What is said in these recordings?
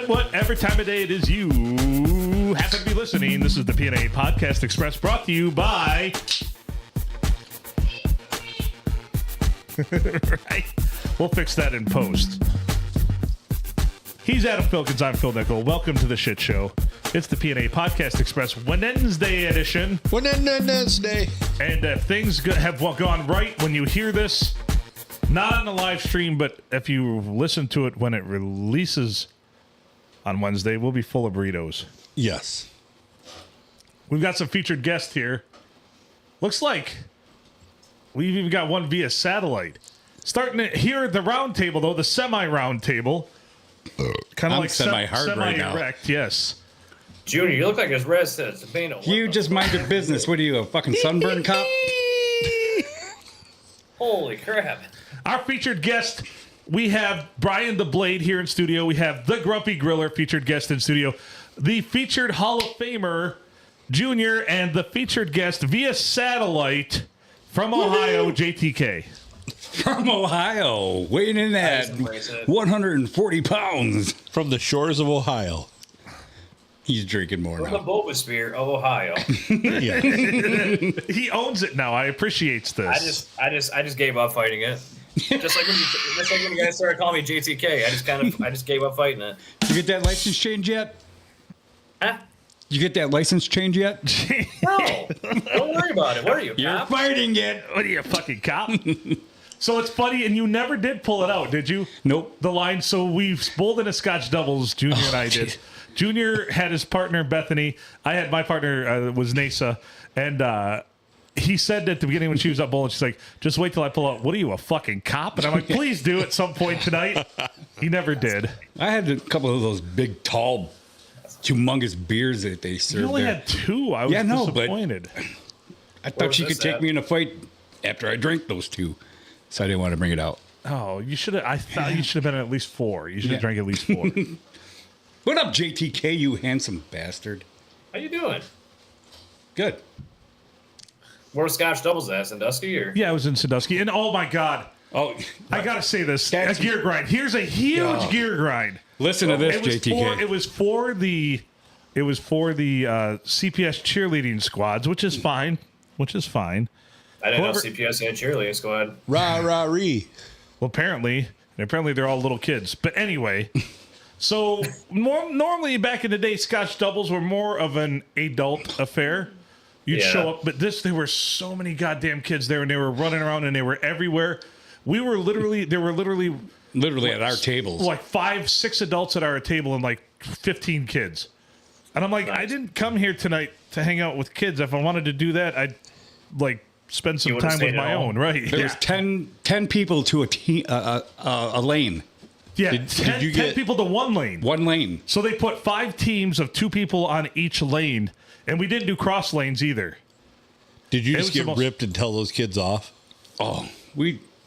Whatever time of day it is you happen to be listening, this is the P&A Podcast Express brought to you by... right? We'll fix that in post. He's Adam Filkins, I'm Phil Nickel. Welcome to the shit show. It's the P&A Podcast Express Wednesday edition. Wednesday. And if things have gone right when you hear this, not on the live stream, but if you listen to it when it releases on Wednesday, we'll be full of burritos. Yes. We've got some featured guests here. Looks like we've even got one via satellite. Starting it here at the round table, though, the semi-round table. Kind of like semi-hard right now. Semi-erect, yes. Junior, you look like his red says. You just mind your business. What are you, a fucking sunburn cop? Holy crap. Our featured guest, we have Brian the Blade here in studio. We have the Grumpy Griller featured guest in studio. The featured Hall of Famer, Junior, and the featured guest via satellite from Ohio, JTK. From Ohio, weighing in at 140 pounds. From the shores of Ohio. He's drinking more From now. the Bobosphere of Ohio. Yeah. He owns it now. I appreciates this. I just gave up fighting it. Just like when you guys started calling me JTK, I just gave up fighting it. Did you get that license change yet? Huh? Did you get that license change yet? No, don't worry about it. What are you, You're cop? fighting it. What are you, fucking cop? So it's funny, and you never did pull it out, did you? Nope. The line, so we've bowled in a Scotch doubles, Junior and I did. Junior had his partner, Bethany. I had my partner, was Nasa. And he said at the beginning when she was up bowling, she's like, just wait till I pull out. What are you, a fucking cop? And I'm like, please do at some point tonight. He never did. I had a couple of those big, tall, humongous beers that they served You only there. had two. I was disappointed. I thought she could take me in a fight after I drank those two. So I didn't want to bring it out. Oh, you should have. I thought you should have been at least four. You should have drank at least four. What up, JTK, you handsome bastard? How you doing? Good. Where was Scotch doubles at? Sandusky or? Yeah, I was in Sandusky. And oh my God. Oh, I got to say this. That's- A gear grind. Here's a huge gear grind. listen to this, It was JTK. it was for the CPS cheerleading squads, which is fine. I didn't know Whoever- CPS had cheerleading squad. Rah, rah, ree. Well, apparently they're all little kids. But anyway, so normally back in the day, Scotch doubles were more of an adult affair. You'd show up, but there were so many goddamn kids there, and they were running around, and they were everywhere. There were literally at our tables. like 5-6 adults at our table and like 15 kids. And I'm like, I didn't come here tonight to hang out with kids. If I wanted to do that, I'd like spend some would've time with stayed my at home. own, right? There was 10 people to a lane. Yeah, Did 10 you get- people to one lane. One lane. So they put 5 teams of 2 people on each lane, and we didn't do cross lanes either. Did you It just was the get most- ripped and tell those kids off? Oh,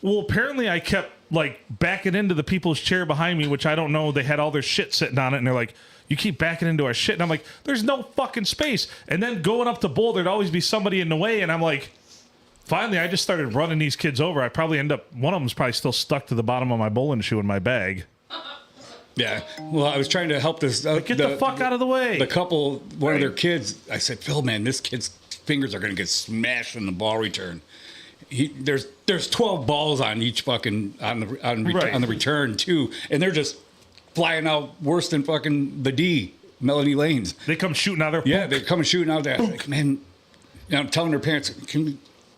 Well, apparently I kept like backing into the people's chair behind me, which I don't know. They had all their shit sitting on it, and they're like, you keep backing into our shit. And I'm like, there's no fucking space. And then going up to bowl, there'd always be somebody in the way. And I'm like, finally, I just started running these kids over. I probably one of them's probably still stuck to the bottom of my bowling shoe in my bag. yeah. Well, I was trying to help this. Get the fuck out of the way. The couple, one of their kids, I said, Phil, man, this kid's fingers are going to get smashed in the ball return. There's 12 balls on each fucking on the return too, and they're just flying out worse than fucking the D Melanie Lanes. They come shooting out there. Yeah, they're coming shooting out there. Like, man, I'm telling their parents,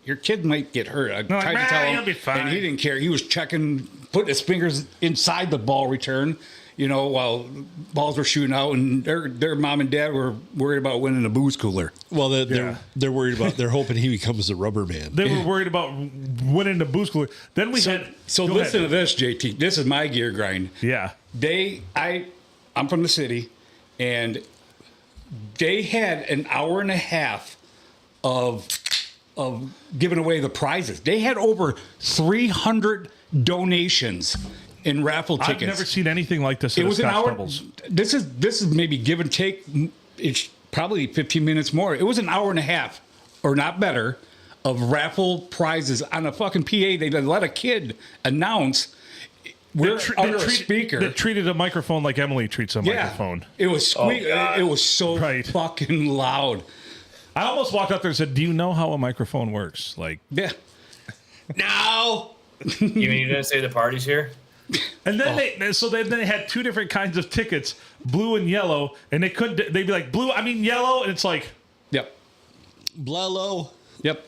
your kid might get hurt. I tried to tell he'll him, be fine. and he didn't care. He was checking, putting his fingers inside the ball return, while balls were shooting out, and their mom and dad were worried about winning a booze cooler. Well, they're worried about. They're hoping he becomes a rubber man. They were worried about winning the boost cooler. Then we had. So Go listen ahead. to this, JT. This is my gear grind. Yeah. I'm from the city, and they had an hour and a half of giving away the prizes. They had over 300 donations in raffle tickets. I've never seen anything like this. It was an Scotch hour. doubles. This is maybe give and take. It's probably 15 minutes more. It was an hour and a half, or not better, of raffle prizes on a fucking PA. They let a kid announce We're under a speaker. That treated a microphone like Emily treats a microphone. It was it was so Right. fucking loud. I almost walked up there and said, "Do you know how a microphone works?" Like, Yeah. No. You mean you didn't say the party's here? and then they had two different kinds of tickets, blue and yellow, and they'd be like, "Blue, I mean yellow," and it's like, Yep. Blello. Yep.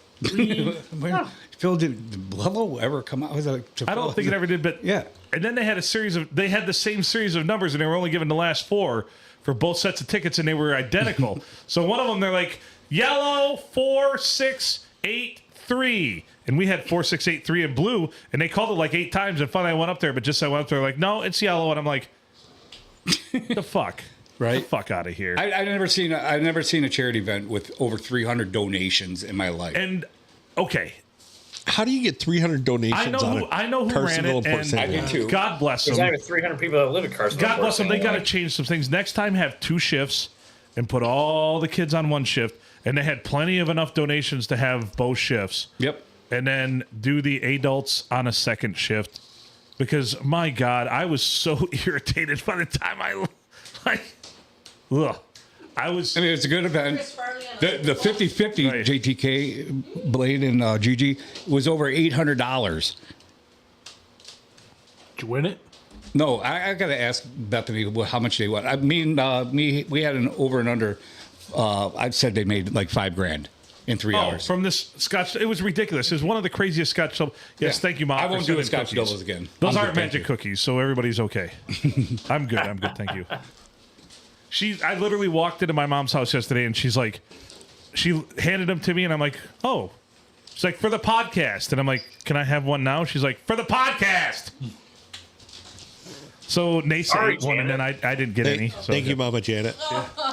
Phil, did Blello ever come out? Was it I don't think it ever did, but Yeah. And then they had the same series of numbers, and they were only given the last four for both sets of tickets, and they were identical. So one of them, they're like, yellow 4683, and we had 4683 in blue, and they called it like 8 times. And finally, I went up there, but just I went up there like, no, it's yellow, and I'm like, the fuck, Right. Get the fuck out of here. I've never seen a charity event with over 300 donations in my life. And okay, How do you get 300 donations? I know who ran it, and I do too. God bless There's them. not even 300 people that live in Carson. God bless them. They got to change some things. Next time, have 2 shifts and put all the kids on one shift. And they had plenty of enough donations to have both shifts. Yep. And then do the adults on a second shift. Because, my God, I was so irritated by the time I was. I mean, it's a good event. The 50-50 Right. JTK Blade and Gigi was over $800. Did you win it? No, I got to ask Bethany how much they won. I mean, we had an over and under. I said they made like $5,000 in 3 hours. From this Scotch, it was ridiculous. It was one of the craziest Scotch doubles. Yes, Yeah. thank you, Mom. I for won't do sending a Scotch cookies. doubles again. Those I'm aren't good, thank magic you. cookies, so everybody's okay. I'm good. Thank you. I literally walked into my mom's house yesterday, and she handed them to me, and I'm like, oh. She's like, for the podcast. And I'm like, can I have one now? She's like, for the podcast. So Nace Sorry, ate one, and then I didn't get any. So Thank you, Mama Janet.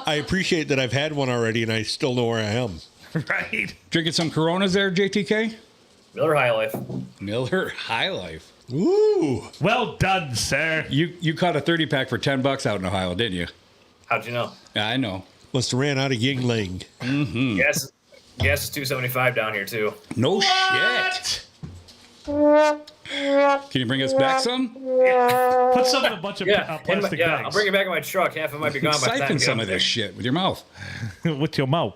I appreciate that I've had one already, and I still know where I am. Right. Drinking some Coronas there, JTK? Miller High Life. Miller High Life. Ooh. Well done, sir. You caught a 30-pack for $10 out in Ohio, didn't you? How'd you know? Yeah, I know. Must have ran out of Yingling. Gas is $2.75 down here too. No shit. Can you bring us back some? Put some in a bunch of plastic I'll bags. bring it back in my truck. Half it might be gone by the time Siphon you get some up of there. this shit with your mouth. With your mouth.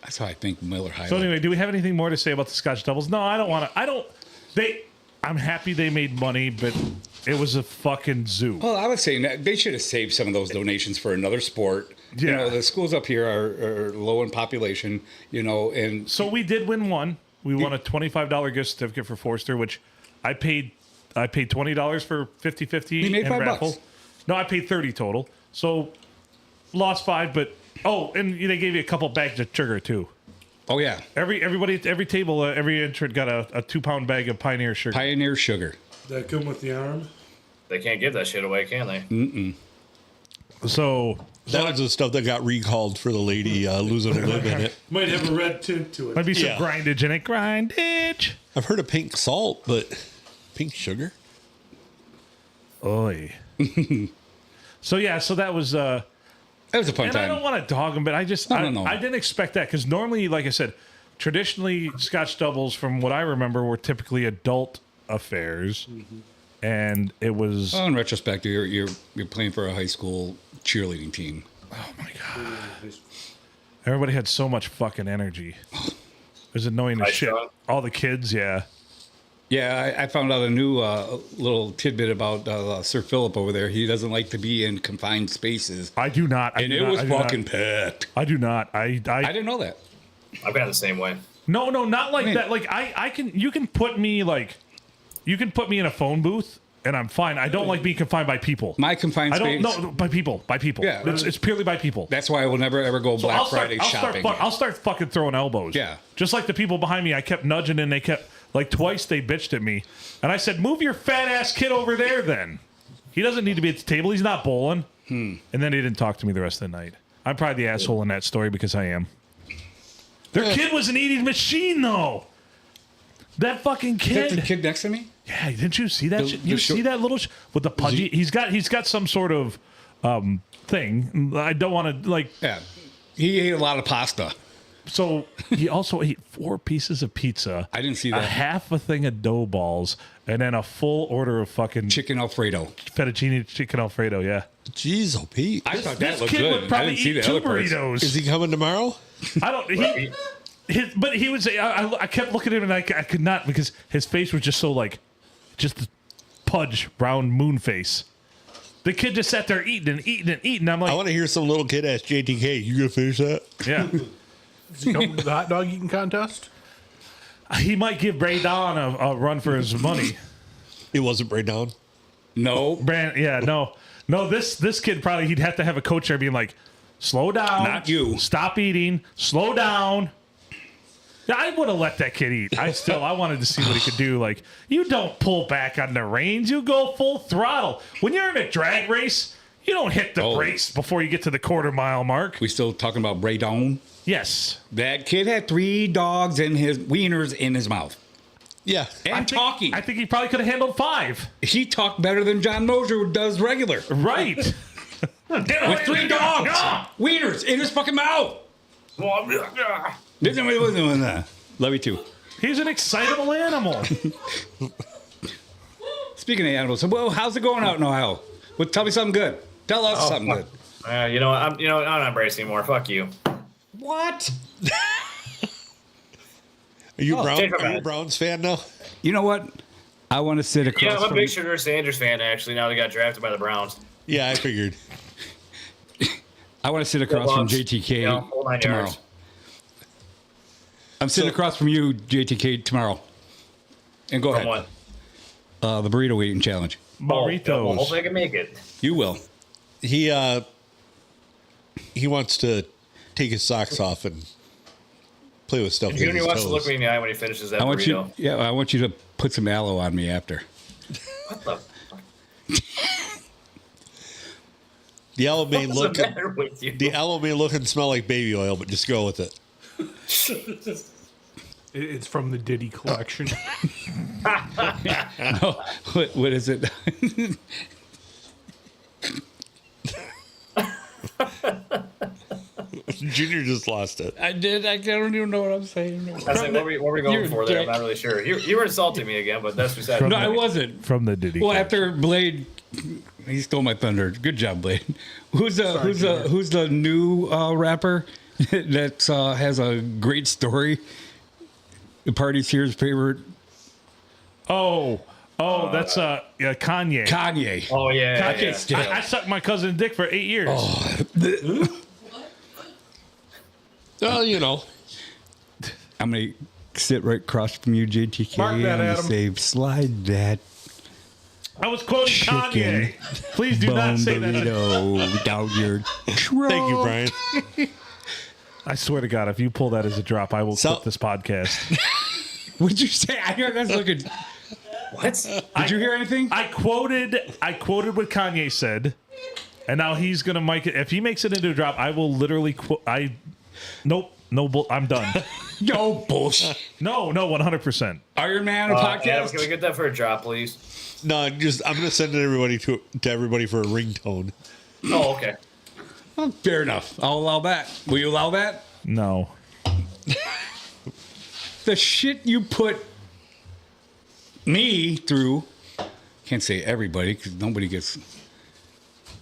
That's how I think Miller High So Life. anyway, do we have anything more to say about the Scotch doubles? No, I don't want to. I'm happy they made money, but it was a fucking zoo. Well, I was saying that they should have saved some of those donations for another sport. You Yeah. know, the schools up here are low in population, and So we did win one. We won a $25 gift certificate for Forster, which I paid $20 for 50-50 You made and $5. raffle. No, I paid 30 total. So lost 5, but and they gave you a couple bags of sugar too. oh yeah, Everybody at every table, every entrant got a 2-pound bag of Pioneer sugar. Pioneer Sugar. That come with the arm? They can't give that shit away, can they? So That was the stuff that got recalled for the lady losing a limb in it. Might have a red tint to it. might be some Yeah. grindage in it. Grindage. I've heard of pink salt, but pink sugar? Oi. So that was That was a fun and I don't time. want to dog them, but I didn't expect that because normally, like I said, traditionally Scotch doubles, from what I remember, were typically adult affairs, and it was Well, in retrospect, you're playing for a high school cheerleading team. oh my god, everybody had so much fucking energy. It was annoying as Nice shit. job. All the kids, yeah. Yeah, I found out a new little tidbit about Sir Philip over there. He doesn't like to be in confined spaces. I do not. And it was fucking packed. I do not. I didn't know that. I've been the same way. No, not like Man. that. Like you can put me in a phone booth and I'm fine. I don't like being confined by people. My confined I space. don't know by people. Yeah. It's purely by people. That's why I will never ever go Black Friday shopping. I'll start fucking throwing elbows. Yeah. Just like the people behind me, I kept nudging and they kept like twice they bitched at me, and I said, "Move your fat ass kid over there." Then he doesn't need to be at the table. He's not bowling. And then he didn't talk to me the rest of the night. I'm probably the asshole in that story because I am. Their kid was an eating machine, though. That fucking Is that kid. the kid next to me? Yeah, didn't you see that? shit? the You short- see that little with the pudgy? He's got some sort of thing. I don't want to like. Yeah. He ate a lot of pasta. So he also ate 4 pieces of pizza. I didn't see A that. half a thing of dough balls, and then a full order of fucking Chicken Alfredo. fettuccine chicken Alfredo. Yeah. Jeez, oh Pete. I thought This that looked kid good. would I probably didn't see eat the 2 other parts. burritos. Is he coming tomorrow? I don't. But he was. I kept looking at him and I could not because his face was just so like, just the pudge round moon face. The kid just sat there eating and eating and eating. I'm I like, want to hear some little kid ask JTK, you gonna finish that? yeah. Does he come to the hot dog eating contest? He might give Bray Don a run for his money. It wasn't Bray Down. No. No. This kid probably he'd have to have a coach there being like, slow down, Not you. stop eating, slow down. Yeah, I would have let that kid eat. I wanted to see what he could do. Like, you don't pull back on the reins, you go full throttle. When you're in a drag race, you don't hit the brakes before you get to the quarter-mile mark. We still talking about Bray Doan? Yes. That kid had 3 dogs in his wieners in his mouth. Yeah. And talking. I think he probably could have handled 5. He talked better than John Mosier does regular. Right. With 3 dogs. Wieners in his fucking mouth. Love you too. He's an excitable animal. Speaking of animals, well, how's it going out in Ohio? Well, tell me something good. Tell us something good. I'm not bracing anymore. Fuck you. What? Are you take it a back. Browns fan now? You know what? I want to sit across Yeah, I'm a from big Sugar Sanders fan, actually, now they got drafted by the Browns. Yeah, I figured. I want to sit across from JTK whole 9 tomorrow. yards. I'm sitting across from you, JTK, tomorrow. And go From ahead. what? The burrito eating challenge. Burritos. Well, hopefully I can make it. You will. He wants to take his socks off and play with stuff. with Junior his wants to toes. look me in the eye when he finishes that I want burrito. I want you to put some aloe on me after. What the The aloe may What's look the matter with you? the aloe may look and smell like baby oil, but just go with it. It's from the Diddy collection. No, what is it? Junior just lost it. I did. I don't even know what I'm saying. I was like, what were we going You're for there? dick. I'm not really sure. You were insulting me again, but that's beside No, I wasn't. From the Diddy. Well, collection. after Blade, he stole my thunder. Good job, Blade. Who's the new rapper that has a great story? The party's here's favorite. Oh, that's Kanye. Kanye. Oh, yeah. Kanye yeah. still. I sucked my cousin's dick for 8 years. Well, you know. I'm gonna sit right across from you, JTK. Mark that, I'm gonna Adam. say, slide that I was quoting chicken Kanye. Please do bone not say that. burrito down your throat. Thank you, Brian. I swear to God, if you pull that as a drop, I will So- quit this podcast. What'd you say? I heard that's looking. What? Did you hear anything? I quoted what Kanye said, and now he's gonna make it. If he makes it into a drop, I will literally quote. Nope, I'm done. No bullshit. No, 100%. Iron Man Adam, podcast. can we get that for a drop, please? No, I'm gonna send it everybody to everybody for a ringtone. Oh, okay. Well, fair enough. I'll allow that. Will you allow that? No. The shit you put me through. Can't say everybody because nobody gets.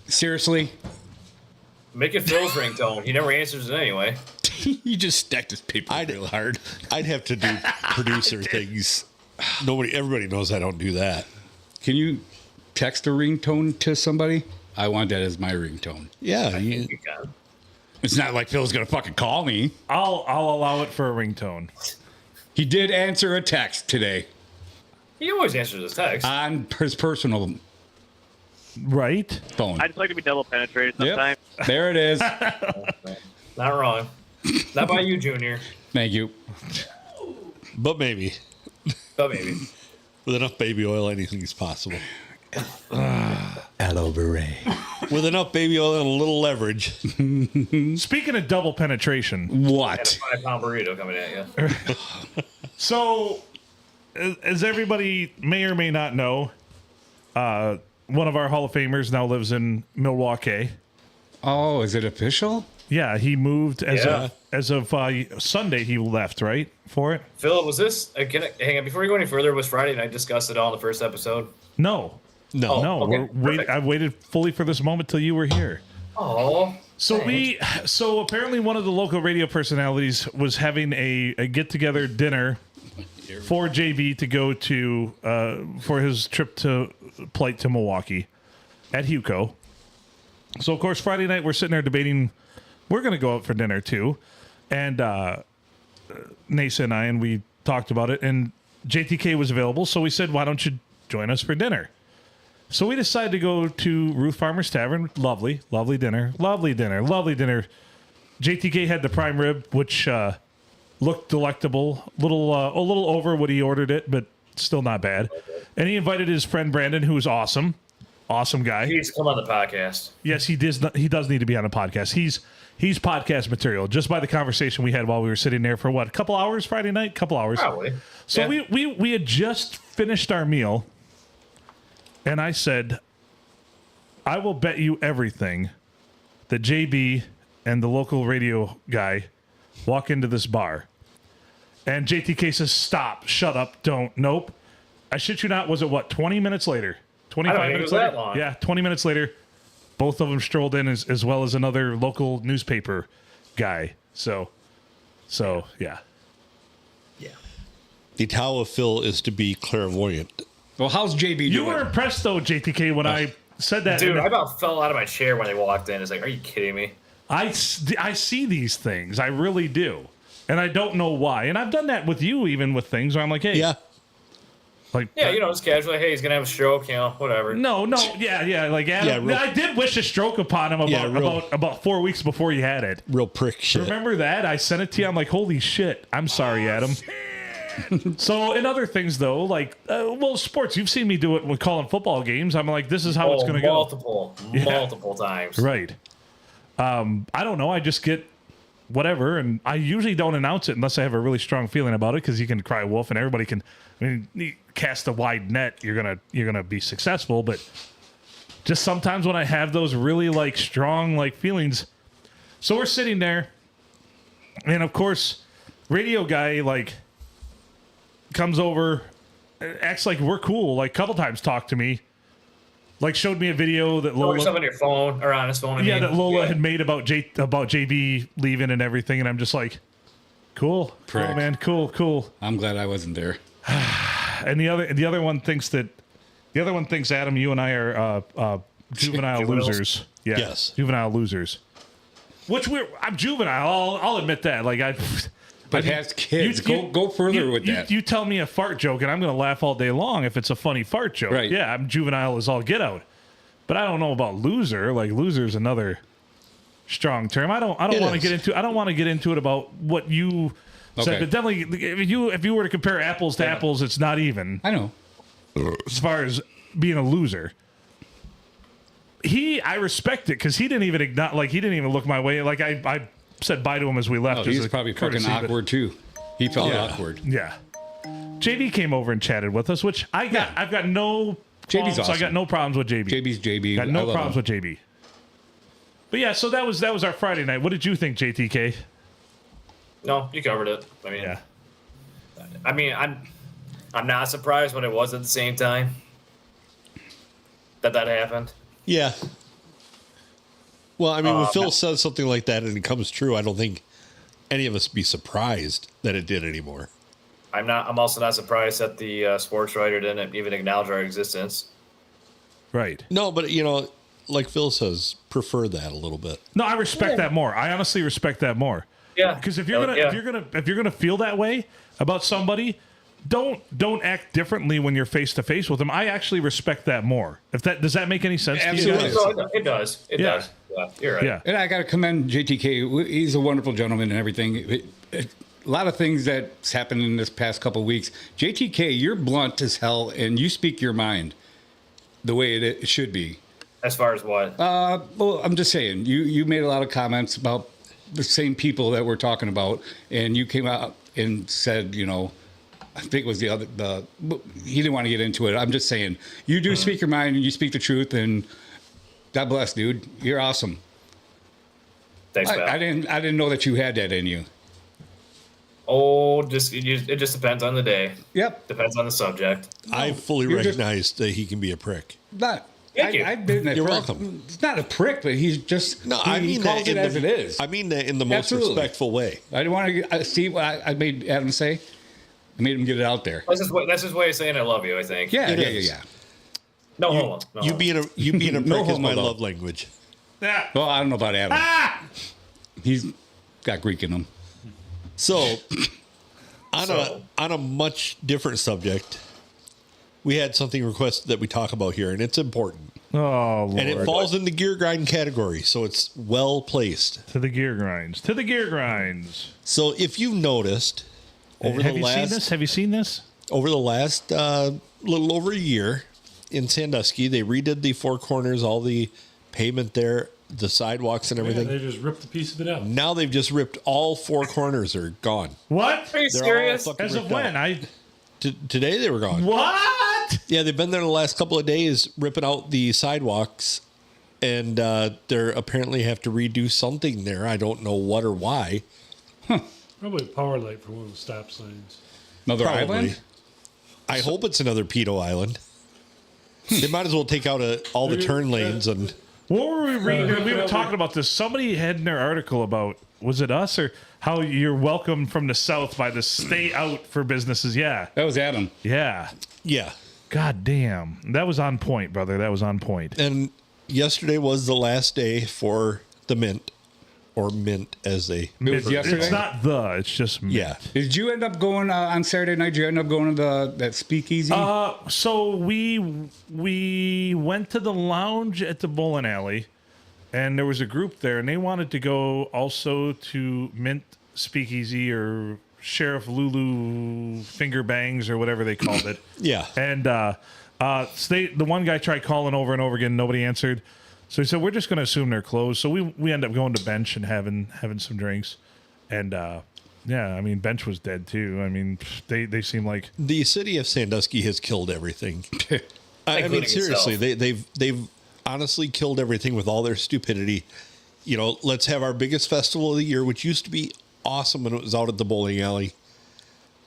Seriously, Make it Phil's ringtone. He never answers it anyway. you just stacked this paper real hard. I'd have to do producer things. Everybody knows I don't do that. Can you text a ringtone to somebody? I want that as my ringtone. Yeah, You can. It's not like Phil's gonna fucking call me. I'll allow it for a ringtone. He did answer a text today He always answers his text. on his personal Right? phone. I just like to be double penetrated sometimes. Yep. There it is. Not wrong. Not by you, Junior. Thank you. but maybe But maybe. with enough baby oil, anything is possible. Hello, beret. With enough baby oil and a little leverage. Speaking of double penetration, And a What? 5-pound burrito coming at you. so as everybody may or may not know, one of our Hall of Famers now lives in Milwaukee. Oh, is it official? Yeah, he moved as of Sunday. He left, right, for it. Phil, was this? Hang on, before we go any further, was Friday night discussed it all in the first episode? No. No. No, okay, I waited fully for this moment till you were here. Oh. So apparently one of the local radio personalities was having a get together dinner for JB to go to for his trip to plight to Milwaukee at Huco. So of course Friday night we're sitting there debating we're going to go out for dinner too, and Nasa and I, and we talked about it, and JTK was available, so we said, why don't you join us for dinner? So we decided to go to Ruth Farmer's Tavern. Lovely dinner. JTK had the prime rib, which looked delectable. A little over what he ordered it, but still not bad. And he invited his friend Brandon, who was awesome guy. He needs to come on the podcast. Yes, he does need to be on the podcast. He's podcast material just by the conversation we had while we were sitting there for a couple hours Friday night. Probably. So Yeah. we had just finished our meal. And I said, I will bet you everything that JB and the local radio guy walk into this bar. And JTK says, stop, shut up, don't, nope. I shit you not, was it 20 minutes later? 25 minutes later? That long. Yeah, 20 minutes later, both of them strolled in as well as another local newspaper guy. So yeah. Yeah. The Tao of Phil is to be clairvoyant. Well, how's JB doing? You were impressed, though, JTK, when I said that. Dude, I about fell out of my chair when they walked in. It's like, are you kidding me? I see these things. I really do. And I don't know why. And I've done that with you, even with things where I'm like, hey. Yeah. Like, Yeah, just casually, hey, he's going to have a stroke, whatever. No. Yeah. Like, Adam, I did wish a stroke upon him about 4 weeks before he had it. Real prick shit. Remember that? I sent it to you. I'm like, holy shit. I'm sorry, Adam. So, in other things, though, like, sports, you've seen me do it with calling football games. I'm like, this is how it's going to go. Multiple times. Right. I don't know. I just get whatever, and I usually don't announce it unless I have a really strong feeling about it, because you can cry wolf, and everybody can. I mean, you cast a wide net, you're gonna be successful, but just sometimes when I have those really like strong like feelings. So we're sitting there, and of course, radio guy like comes over, acts like we're cool, like a couple times talked to me. Like showed me a video that Lola on your phone or on his phone. that Lola had made about JB leaving and everything, and I'm just like, cool, Prick. man, cool. I'm glad I wasn't there. And the other one thinks Adam, you and I are juvenile losers. Yeah, Yes. juvenile losers. Which I'm juvenile. I'll admit that. Like But has kids. Go further with that. You tell me a fart joke, and I'm going to laugh all day long if it's a funny fart joke. Right. Yeah, I'm juvenile as all get out. But I don't know about loser. Like loser is another strong term. I don't want to get into. I don't want to get into it about what you said. But definitely, if you were to compare apples to apples, it's not even. I know. As far as being a loser. I respect it because he didn't even he didn't even look my way. Like I said bye to him as we left. He's probably fucking awkward too. He felt awkward. Yeah. JB came over and chatted with us, which I've got no JB's problems. awesome. I got no problems with JB. JB's JB. Got I no love problems him. with JB. But yeah, so that was our Friday night. What did you think, JTK? No, you covered it. Yeah. I'm not surprised when it was at the same time that happened. Yeah. Well, I mean, when Phil says something like that and it comes true, I don't think any of us be surprised that it did anymore. I'm also not surprised that the sports writer didn't even acknowledge our existence. Right. No, but like Phil says, prefer that a little bit. No, I respect that more. I honestly respect that more. Yeah. Because if you're gonna feel that way about somebody, don't act differently when you're face to face with them. I actually respect that more. Does that make any sense to you guys? It does. It does. Yeah, you're right. Yeah. And I got to commend JTK. He's a wonderful gentleman and everything. A lot of things that's happened in this past couple of weeks. JTK, you're blunt as hell, and you speak your mind the way it should be. As far as what? Well, I'm just saying, you made a lot of comments about the same people that we're talking about, and you came out and said, I think it was he didn't want to get into it. I'm just saying, you do speak your mind and you speak the truth, and God bless, dude. You're awesome. Thanks, pal. I didn't know that you had that in you. Oh, it just depends on the day. Yep. Depends on the subject. I fully you're just- recognize that he can be a prick. Not. Thank you. I've been. You're welcome. It's not a prick, but he's just. No, he, I mean he calls that it as it is. I mean that in the most Absolutely. respectful way. I don't want to see what I made Adam say. I made him get it out there. That's his way of saying I love you, I think. Yeah, It yeah, is. yeah. No homo. No You homo. being a No prick is my homo, though. love language. Yeah. Well, I don't know about Adam. Ah! He's got Greek in him. So, So- on a much different subject, we had something requested that we talk about here, and it's important. Oh, Lord. And it falls in the gear grind category, so it's well placed. To the gear grinds. To the gear grinds. So, if you've noticed over Have the you seen last this? Have you seen this? little over a year in Sandusky, they redid the four corners, all the pavement there, the sidewalks and Yeah, everything. they just ripped a piece of it out. Now they've just ripped all four corners are gone. What? Are you They're all serious? fucking As of ripped when? out. Today they were gone. What? Yeah, they've been there the last couple of days ripping out the sidewalks, and they're apparently have to redo something there. I don't know what or why. Probably a power light for one of the stop signs. Another Probably. island? I hope it's another pedo island. They might as well take out all the turn lanes and What were we reading? We were talking about this. Somebody had in their article about, was it us or how you're welcome from the south by the stay out for businesses? Yeah. That was Adam. Yeah. yeah. God damn. That was on point, brother. That was on point. And yesterday was the last day for the mint, or mint as they. It was yesterday? It's not the, it's just mint. Yeah. Did you end up going on Saturday night? Did you end up going to that speakeasy? So we went to the lounge at the bowling alley, and there was a group there, and they wanted to go also to Mint Speakeasy or Sheriff Lulu Finger Bangs or whatever they called it. Yeah. And the one guy tried calling over and over again, nobody answered. So he said, "We're just going to assume they're closed." So we end up going to Bench and having some drinks, and yeah, I mean Bench was dead too. I mean they seem like. The city of Sandusky has killed everything. I mean, Including seriously, itself. they've honestly killed everything with all their stupidity. You know, let's have our biggest festival of the year, which used to be awesome when it was out at the bowling alley.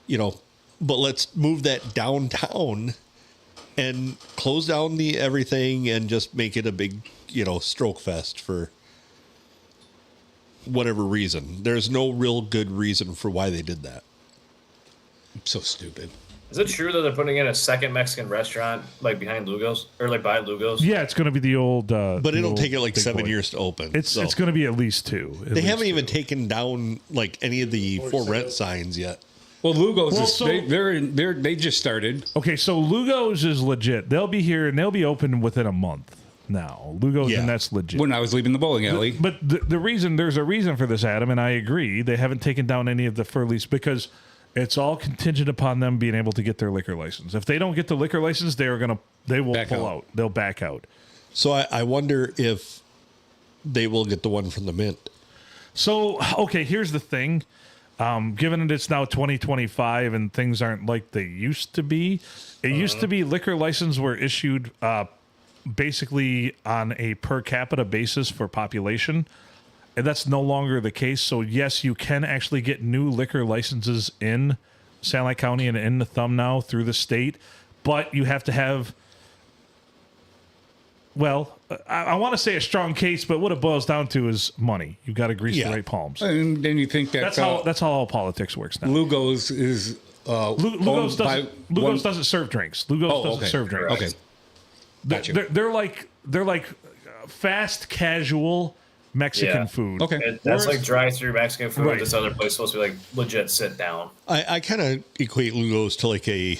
You know, but let's move that downtown and close down the everything and just make it a big, stroke fest for whatever reason. There's no real good reason for why they did that. So stupid. Is it true that they're putting in a second Mexican restaurant like behind Lugo's or like by Lugo's? Yeah, it's going to be the old. But it'll take it like 7 years to open. It's so. it's going to be at least two. They haven't even taken down like any of the for rent signs yet. Well, Lugo's Well, is, so- they just started. Okay, so Lugo's is legit. They'll be here and they'll be open within a month now. Lugo's Yeah. and that's legit. When I was leaving the bowling alley. But there's a reason for this, Adam, and I agree. They haven't taken down any of the fur lease because it's all contingent upon them being able to get their liquor license. If they don't get the liquor license, they will Back pull out. out. They'll back out. So I wonder if they will get the one from the mint. So, okay, here's the thing. Given that it's now 2025 and things aren't like they used to be, it used to be liquor licenses were issued basically on a per capita basis for population. And that's no longer the case. So, yes, you can actually get new liquor licenses in Sanilac County and in the thumb now through the state. But you have to have, well, I want to say a strong case, but what it boils down to is money. You've got to grease Yeah. the right palms. And then you think That's how all politics works now. Lugo's is Lugo's doesn't serve drinks. Lugo's Oh, doesn't okay. serve drinks. Okay. Gotcha. They're like fast casual Mexican Yeah. food. Okay. That's like drive-through Mexican food. Right. This other place is supposed to be like legit sit down. I kind of equate Lugo's to like a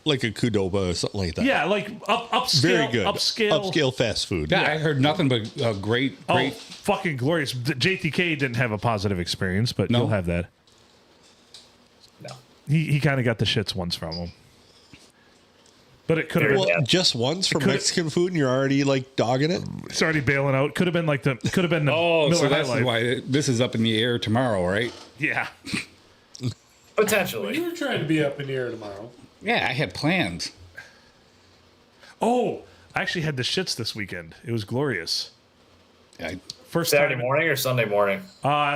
Qdoba or something like that. Yeah, like upscale, Very good. upscale. fast food. Yeah, I heard nothing but great. Oh, fucking glorious! JTK didn't have a positive experience, but No. you'll have that. No. He kind of got the shits once from him, but it could have. Well, Yeah. just once for could've- Mexican food and you're already like dogging it? It's already bailing out. Could have been like the. Could have been the. Oh, Miller so High that's Life. why this is up in the air tomorrow, right? Yeah. Potentially. You were trying to be up in the air tomorrow. Yeah, I had plans. Oh, I actually had the shits this weekend. It was glorious. I First Saturday time, morning or Sunday morning?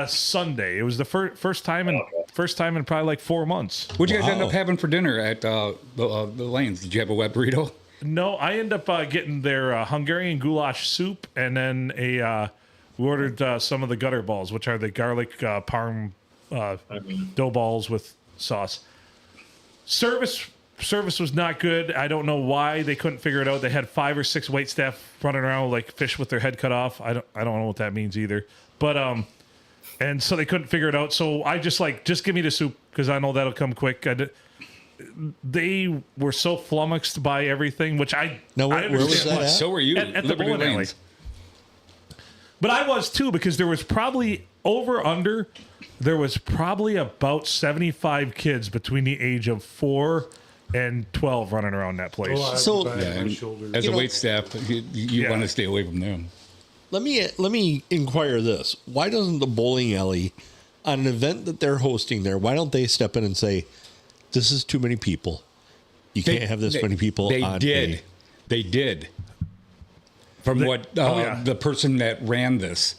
Sunday. It was the first time in probably like 4 months. What'd you guys end up having for dinner at the Lanes? Did you have a wet burrito? No, I ended up getting their Hungarian goulash soup, and then we ordered some of the gutter balls, which are the garlic parm dough balls with sauce. Service was not good. I don't know why they couldn't figure it out. They had 5 or 6 wait staff running around like fish with their head cut off. I don't know what that means either. But and so they couldn't figure it out. So I just give me the soup because I know that'll come quick. They were so flummoxed by everything, which I where was that at? So were you at the Liberty bowling alley. Lanes. But I was too, because there was probably there was probably about 75 kids between the age of 4 and 12 running around that place. Oh, I So- have Yeah, my and shoulder. as a know- wait staff, you want to stay away from them. Let me inquire this. Why doesn't the bowling alley, on an event that they're hosting there, why don't they step in and say, this is too many people. You can't have this many people They on did. They did. From the person that ran this.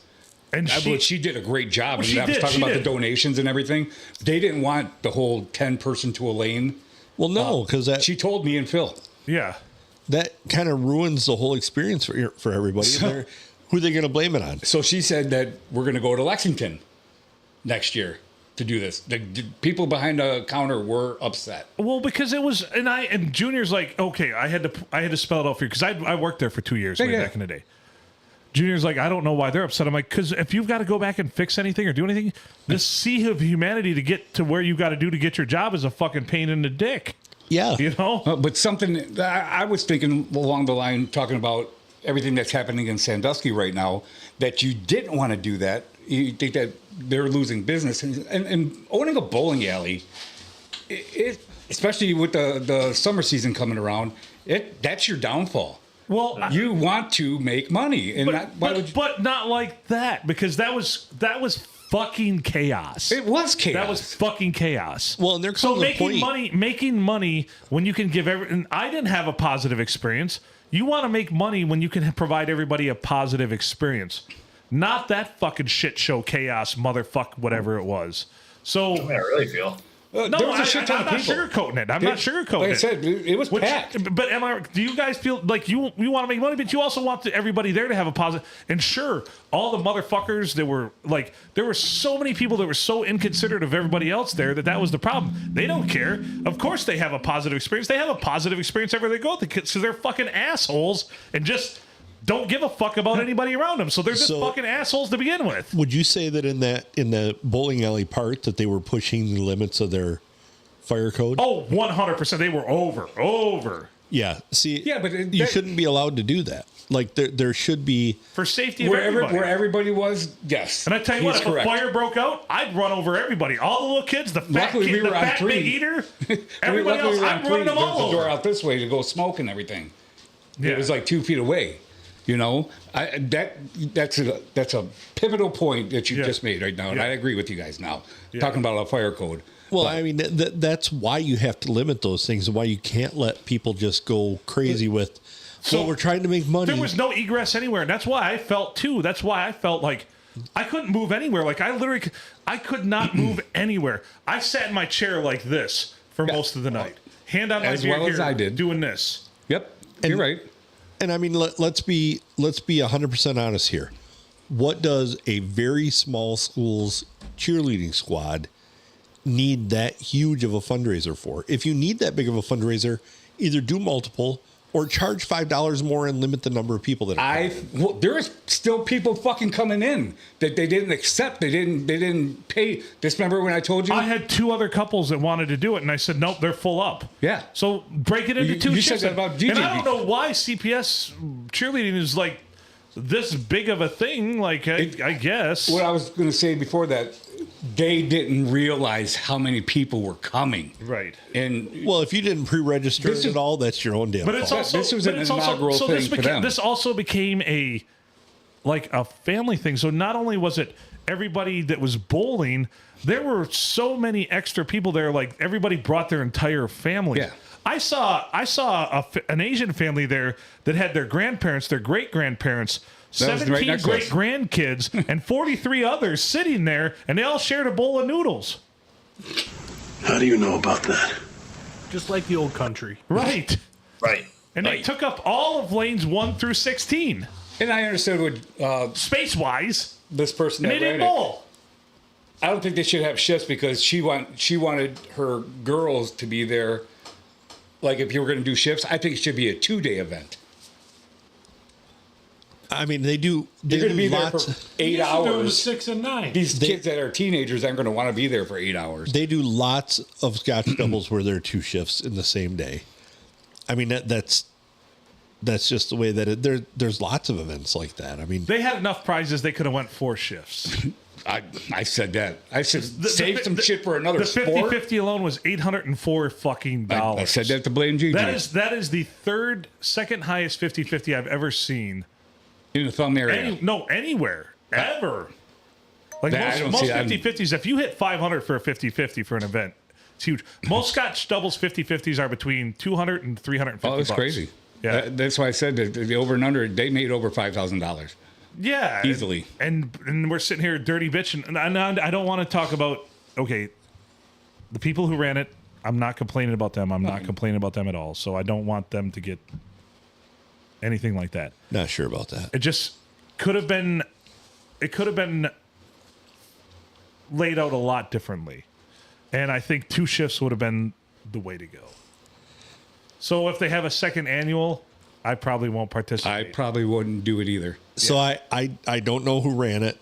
And She did a great job. Well, she I was did, talking she about did. the donations and everything. They didn't want the whole 10-person to a lane. Well, no, because She told me and Phil. yeah. that kind of ruins the whole experience for everybody. So- Who are they going to blame it on? So she said that we're going to go to Lexington next year to do this. The people behind the counter were upset. Well, because it was, and Junior's like, okay, I had to spell it out for you because I worked there for 2 years way back in the day. Junior's like, I don't know why they're upset. I'm like, because if you've got to go back and fix anything or do anything, this sea of humanity to get to where you got to do to get your job is a fucking pain in the dick. Yeah. You know? But something I was thinking along the line, talking about everything that's happening in Sandusky right now, that you didn't want to do that. You think that they're losing business. And owning a bowling alley, especially with the summer season coming around, that's your downfall. Well, You want to make money, and but not like that, because that was fucking chaos. it was chaos. That was fucking chaos. Well, and there so comes a point- making money when you can give and I didn't have a positive experience. You want to make money when you can provide everybody a positive experience, not that fucking shit show chaos motherfuck whatever it was. So I really feel. no, there was a shit ton I'm of not people. sugarcoating it. I'm not sugarcoating Like I it. said, it was packed. But do you guys feel like you want to make money, but you also want everybody there to have a positive? And sure, all the motherfuckers that were like, there were so many people that were so inconsiderate of everybody else there that was the problem. They don't care. Of course, they have a positive experience. They have a positive experience everywhere they go because they're fucking assholes and just don't give a fuck about anybody around them. So they're just fucking assholes to begin with. Would you say that in the bowling alley part that they were pushing the limits of their fire code? Oh, 100%. They were over. Yeah. See, Yeah, but you shouldn't be allowed to do that. Like there should be. For safety of everybody. Where everybody was, yes. And I tell you what, if a fire broke out, I'd run over everybody. All the little kids, the fat Luckily, kid, we the were on fat 3. big eater, everybody Luckily, else, we were on I'm 3. running them There's all the door over. out this way to go smoke and everything. Yeah. It was like 2 feet away. You know, that's a pivotal point that you just made right now, and I agree with you guys now. Talking about a fire code. Well, I mean, that's why you have to limit those things, and why you can't let people just go crazy with. So we're trying to make money. There was no egress anywhere, and that's why I felt too. That's why I felt like I couldn't move anywhere. Like I could not move anywhere. I sat in my chair like this for most of the night, hand on my As beer well as here, I did. doing this. Yep, you're right. And I mean, let's be 100% honest here. What does a very small school's cheerleading squad need that huge of a fundraiser for? If you need that big of a fundraiser, either do multiple or charge $5 more and limit the number of people that are coming. There is still people fucking coming in that they didn't accept. They didn't pay. Just remember when I told you? I had 2 other couples that wanted to do it, and I said, nope, they're full up. Yeah. So break it into 2 you shifts. said that about And I DJ. don't know why CPS cheerleading is like this big of a thing. Like, I guess. What I was going to say before that, they didn't realize how many people were coming. Right. And Well, if you didn't pre-register This it is- at all, that's your own damn But it's fault. also This was but an it's also- inaugural so thing this for them. This also became a family thing. So not only was it everybody that was bowling, there were so many extra people there. Like everybody brought their entire family. Yeah. I saw an Asian family there that had their grandparents, their great grandparents, That was right 17 next to us. great grandkids, and 43 others sitting there, and they all shared a bowl of noodles. How do you know about that? Just like the old country. Right. Right. And they took up all of lanes 1 through 16, And I understood what space wise. this person And that they ran didn't it. bowl. I don't think they should have shifts because she wanted her girls to be there. Like if you were going to do shifts, I think it should be a 2-day event. I mean, they do. You're going to be there lots. for 8 hours. 6 and 9. These kids that are teenagers aren't going to want to be there for 8 hours. They do lots of Scotch doubles where there are 2 shifts in the same day. I mean, that's just the way that there's lots of events like that. I mean, They had enough prizes they could have went 4 shifts. I said that. I said save some shit for another the sport. 50-50 alone was $804 fucking dollars. I said that to blame Gigi. That is the second highest 50-50 I've ever seen. in the thumb area. Anywhere ever. Like That I don't most see that. 50-50s, if you hit 500 for a 50-50 for an event, it's huge. Most Scotch doubles 50-50s are between 200 and 350. Oh, that's bucks. crazy. Yeah. That's why I said that the over and under, they made over $5,000. Yeah, Easily. And we're sitting here dirty bitching, and I don't want to talk about the people who ran it. I'm not complaining about them. I'm not complaining about them at all. So I don't want them to get anything like that. not sure about that. It just could have been. It could have been laid out a lot differently, and I think 2 shifts would have been the way to go. So if they have a second annual, I probably won't participate. I probably wouldn't do it either. So I don't know who ran it.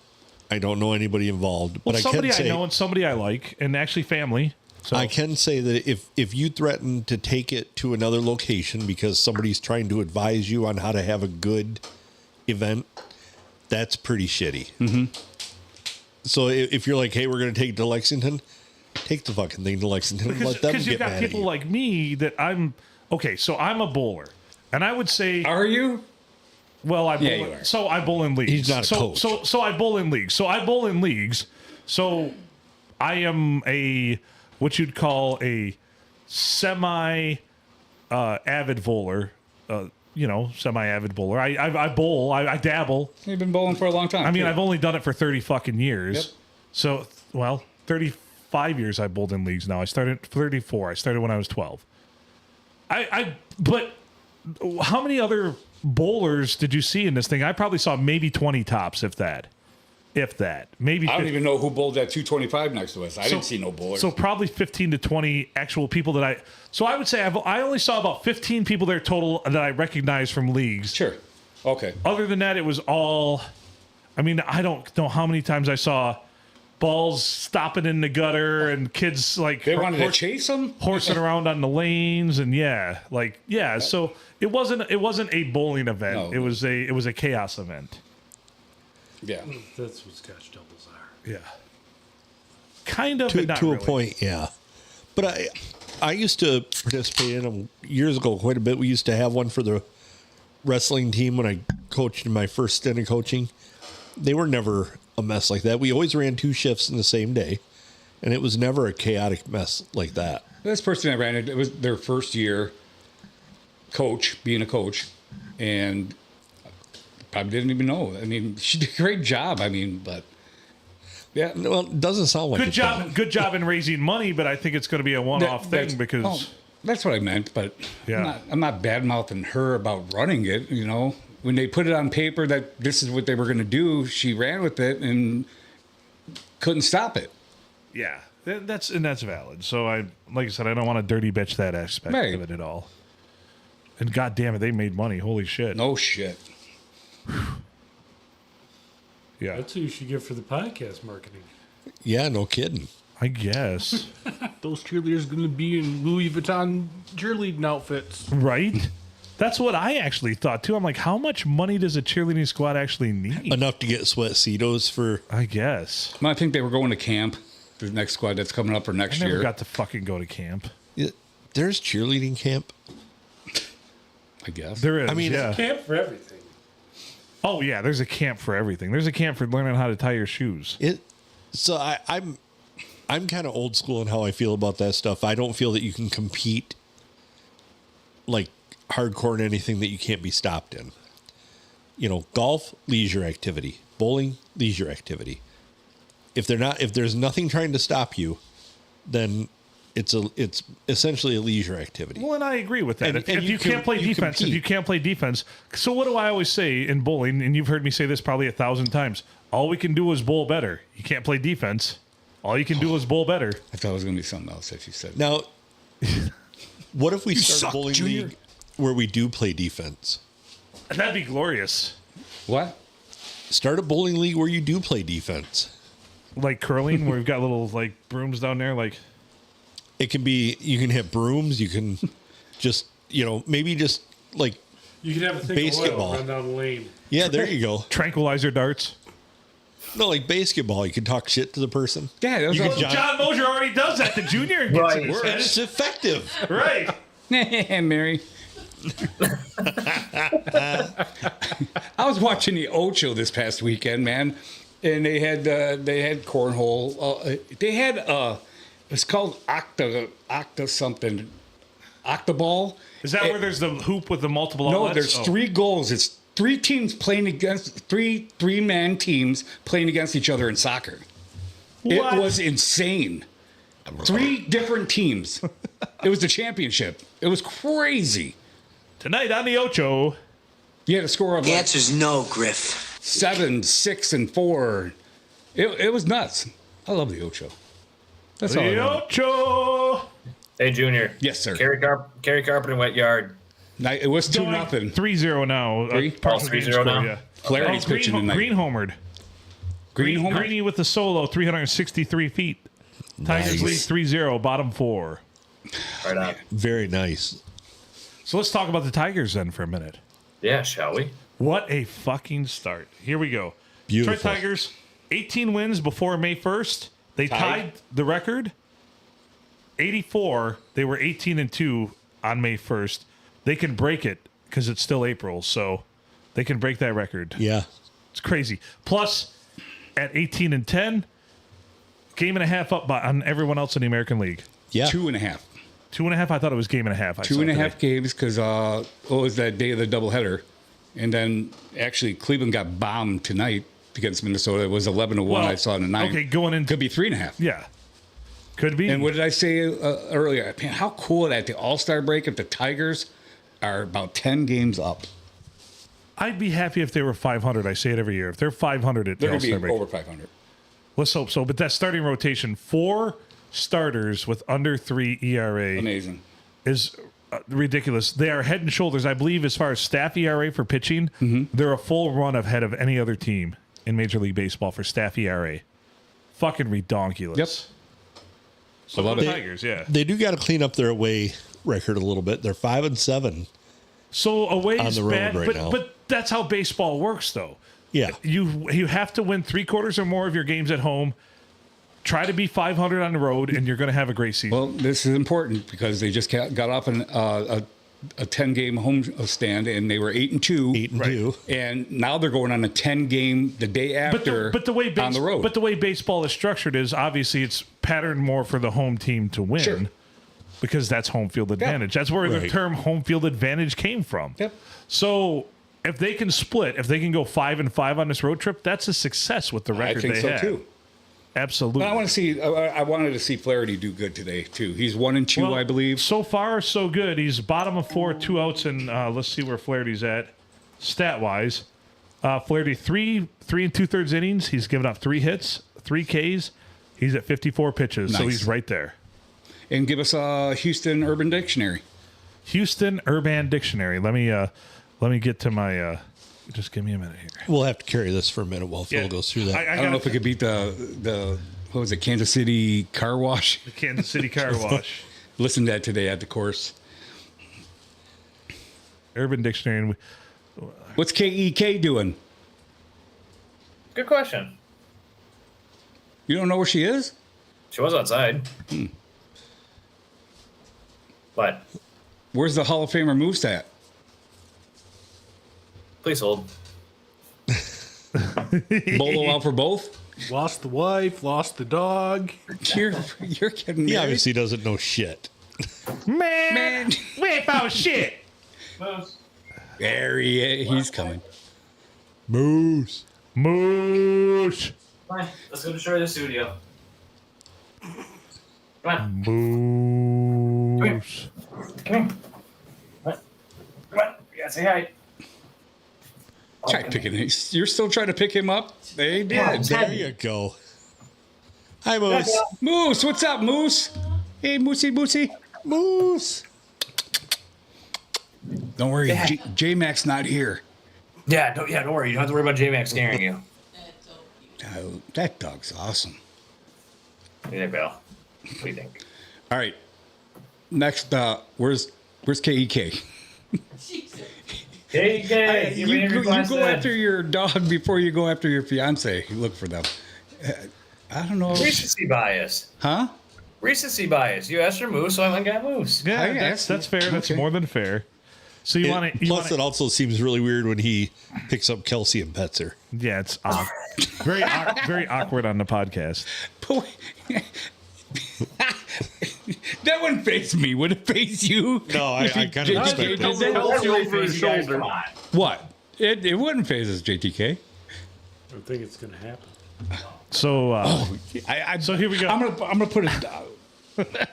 I don't know anybody involved, well, but somebody I can say I know and somebody I like, and actually family. So I can say that if you threaten to take it to another location because somebody's trying to advise you on how to have a good event, that's pretty shitty. Mm-hmm. So if you're like, hey, we're going to take it to Lexington, take the fucking thing to Lexington and let them because get you've got mad at people you. like me that I'm okay. So I'm a bowler, and I would say, Are you? well, I bowl, Yeah, you are. so I bowl in leagues. He's not a so, coach. So I bowl in leagues. So I bowl in leagues. So I am what you'd call a semi avid bowler. Semi avid bowler. I bowl. I dabble. You've been bowling for a long time. I mean, too. I've only done it for 30 fucking years. Yep. So, 35 years I bowled in leagues now. I started 34. I started when I was 12. But how many other bowlers did you see in this thing? I probably saw maybe 20 tops, if that. Maybe I don't 50. even know who bowled that 225 next to us. I didn't see no bowlers. So probably 15 to 20 actual people that so I would say I only saw about 15 people there total that I recognized from leagues. sure. Okay. Other than that, it was all. I mean, I don't know how many times I saw balls stopping in the gutter and kids like They wanted to chase them? horsing around on the lanes and So it wasn't a bowling event. No. It was a chaos event. Yeah. That's what Scotch doubles are. Yeah, kind of, to but not a really. point, yeah. But I used to participate in them years ago quite a bit. We used to have one for the wrestling team when I coached in my first stint of coaching. They were never a mess like that. We always ran 2 shifts in the same day, and it was never a chaotic mess like that. This person I ran it was their first year being a coach, and probably didn't even know. I mean, she did a great job. I mean, but yeah. Well, it doesn't sound like Good job in raising money, but I think it's going to be a one-off thing because that's what I meant. But Yeah. I'm not bad mouthing her about running it. When they put it on paper that this is what they were going to do, she ran with it and couldn't stop it. yeah, that's valid. So like I said, I don't want to dirty bitch that aspect Right. of it at all. And god damn it, they made money. Holy shit. No shit. Yeah, That's who you should get for the podcast marketing. Yeah, no kidding. I guess. Those cheerleaders going to be in Louis Vuitton cheerleading outfits. Right? That's what I actually thought too. I'm like, how much money does a cheerleading squad actually need? Enough to get sweatcetos for. I guess. Well, I think they were going to camp. The next squad that's coming up for I next never year. got to fucking go to camp. There's cheerleading camp. I guess. There is. I mean, yeah. Camp for everything. Oh yeah, there's a camp for everything. There's a camp for learning how to tie your shoes. So I'm kind of old school in how I feel about that stuff. I don't feel that you can compete like hardcore in anything that you can't be stopped in. You know, golf, leisure activity. Bowling, leisure activity. If there's nothing trying to stop you, then it's essentially a leisure activity. Well, and I agree with that. And- If and you can't play defense, compete. if you can't play defense, so what do I always say in bowling? And you've heard me say this probably 1,000 times. All we can do is bowl better. You can't play defense. All you can do is bowl better. I thought it was going to be something else that you said. Now, what if we start suck, a bowling Junior. league where we do play defense? That'd be glorious. What? Start a bowling league where you do play defense. Like curling, where we've got little like brooms down there. Like It can be, you can have brooms, you can just, maybe just like, You can have a thing Basketball. of oil run down the lane. yeah, there you go. tranquilizer darts. No, like basketball, you can talk shit to the person. Yeah, that was You all- can John Mosier already does that to Junior. And gets Right. in his And head. it's effective. Right. Mary. I was watching the Ocho this past weekend, man, and they had cornhole. They had it's called octa something, octaball. Is that where there's the hoop with the multiple No, outlets? there's 3 goals. It's 3 teams playing against three-man teams playing against each other in soccer. What? It was insane. 3 different teams. It was the championship. It was crazy. Tonight on the Ocho. You had a score of The like answer's no, Griff. 7, 6, and 4. It was nuts. I love the Ocho. That's all. I The want. Ocho. Hey, Junior. Yes, sir. Carry carpet in wet yard. It was 2-0. 3-0 now. Three? Partial 3-0 game score, now? Yeah. Flaherty's pitching tonight. Green homered. Green home. Greeny with the solo, 363 feet. Tigers lead 3-0, bottom 4. Right on. Very nice. So let's talk about the Tigers then for a minute. Yeah, shall we? What a fucking start. Here we go. Beautiful. Detroit Tigers, 18 wins before May 1st. They tied the record. 84. They were 18-2 on May 1st. They can break it because it's still April, so they can break that record. Yeah. It's crazy. Plus, at 18-10, game and a half up on everyone else in the American League. Yeah. 2.5. 2.5. I thought it was game and a half. I saw 2.5 today. games because it was that day of the doubleheader. And then actually Cleveland got bombed tonight against Minnesota. It was 11-1. Well, I saw in the 9. okay, going into- Could be 3.5. Yeah, could be. And what did I say earlier? Man, how cool at the All-Star break if the Tigers are about 10 games up. I'd be happy if they were 500. I say it every year. If they're 500 at the They're going to All-Star be break, over 500. let's hope so. But that starting rotation, 4 starters with under 3 ERA Amazing. is ridiculous. They are head and shoulders, I believe, as far as staff ERA for pitching. They're a full run ahead of any other team in Major League Baseball for staff ERA. Fucking redonkulous. Yep. So I love the it. Tigers, yeah. They do got to clean up their away record a little bit. They're 5-7. So away On is the road bad, right but now. but that's how baseball works, though. Yeah. You have to win 3/4 or more of your games at home. Try to be 500 on the road, and you're going to have a great season. Well, this is important because they just got off a 10-game home stand, and they were 8-2. 8-2. And now they're going on a 10-game the day after but the way on the road. But the way baseball is structured is obviously it's patterned more for the home team to win. Sure. Because that's home field advantage. That's where the Right. term home field advantage came from. Yep. So if they can split, if they can go 5-5 on this road trip, that's a success with the I record think they so have. too. Absolutely. But I want to see. I wanted to see Flaherty do good today too. He's 1-2, Well, I believe. So far, so good. He's bottom of 4, 2 outs, and let's see where Flaherty's at stat wise. Flaherty 3 2/3 innings. He's given up 3 hits, 3 Ks. He's at 54 pitches, so Nice. he's right there. And give us a Houston Urban Dictionary. Houston Urban Dictionary. Let me get to my. Just give me a minute here. We'll have to carry this for a minute while Phil Yeah. goes through that. I don't know if it could beat the what was it, Kansas City Car Wash. Kansas City Car Wash. Listened to that today at the course. Urban Dictionary. And What's KEK doing? Good question. You don't know where she is? She was outside. But Where's the Hall of Famer Moveset? please hold. Bolo out for both? Lost the wife, lost the dog. You're kidding me. He obviously doesn't know shit. Man, Sweep out shit. There he's coming. Moose. Moosh. Fine, let's go destroy the studio. Come on. Moosh. Come here. Come on. You gotta say hi. Try picking. You're still trying to pick him up? They did. There you go. Hi, Moose. Moose, what's up, Moose? Hey, Moosey. Moose. Don't worry, J-Mac's not here. Yeah, don't worry. You don't have to worry about J-Max scaring you. Oh, that dog's awesome. What do you think, Bill? What do you think? All right. Next, where's KEK? Hey, You go after your dog before you go after your fiance. You look for them. I don't know. Recency bias. Huh? Recency bias. You asked for Moose, so I went and got Moose. Yeah, I that's asked fair. That's okay. more than fair. So you want to? Plus, it also seems really weird when he picks up Kelsey and pets her. Yeah, it's very very awkward on the podcast. That wouldn't face me. Would it face you? No, I kind of JTK expected did it. that? Kelsey over his shoulder. Come on. What? It wouldn't phase us, JTK. I don't think it's gonna happen. So so here we go. I'm gonna put it.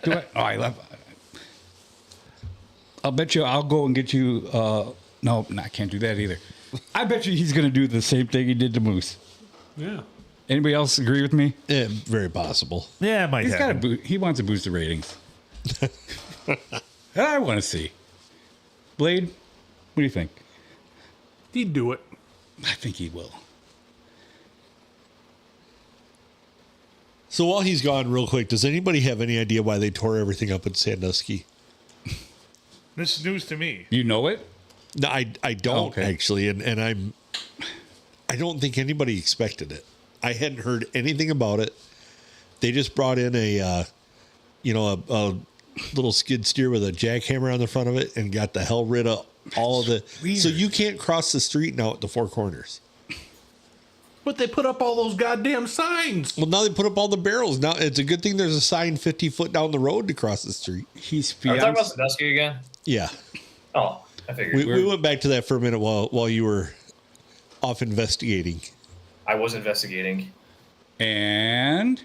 Do I? Oh, I love. I'll bet you. I'll go and get you. No, I can't do that either. I bet you he's gonna do the same thing he did to Moose. Yeah. Anybody else agree with me? Yeah, very possible. Yeah, it might He's got happen. He wants to boost the ratings. I want to see. Blade, what do you think? He'd do it. I think he will. So while he's gone, real quick, does anybody have any idea why they tore everything up in Sandusky? This is news to me. You know it? No, I don't Okay. actually, and I don't think anybody expected it. I hadn't heard anything about it. They just brought in a little skid steer with a jackhammer on the front of it and got the hell rid of all of the. weird. So you can't cross the street now at the Four Corners. But they put up all those goddamn signs. Well, now they put up all the barrels. Now it's a good thing there's a sign 50 foot down the road to cross the street. He's Are we talking about fiance. Sandusky again? Yeah, Oh, I figured. we went back to that for a minute while you were off investigating. I was investigating. And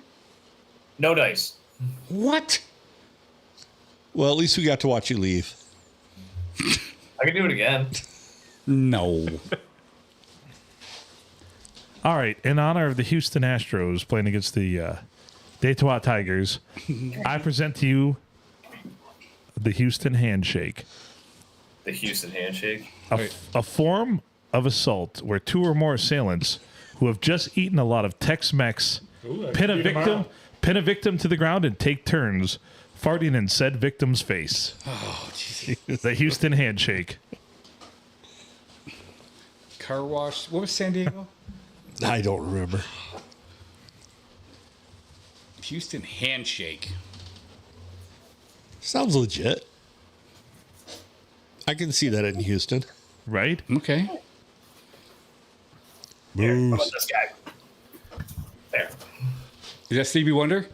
No dice. what? Well, at least we got to watch you leave. I can do it again. No. All right, in honor of the Houston Astros playing against the Detroit Tigers, I present to you the Houston Handshake, The Houston handshake. a form of assault where two or more assailants who have just eaten a lot of Tex-Mex pin a victim to the ground and take turns farting in said victim's face. Oh, jeez. The Houston Handshake. Car wash. What was San Diego? I don't remember. Houston handshake. Sounds legit. I can see that in Houston. Right? Okay. Here, how about this guy? There. Is that Stevie Wonder?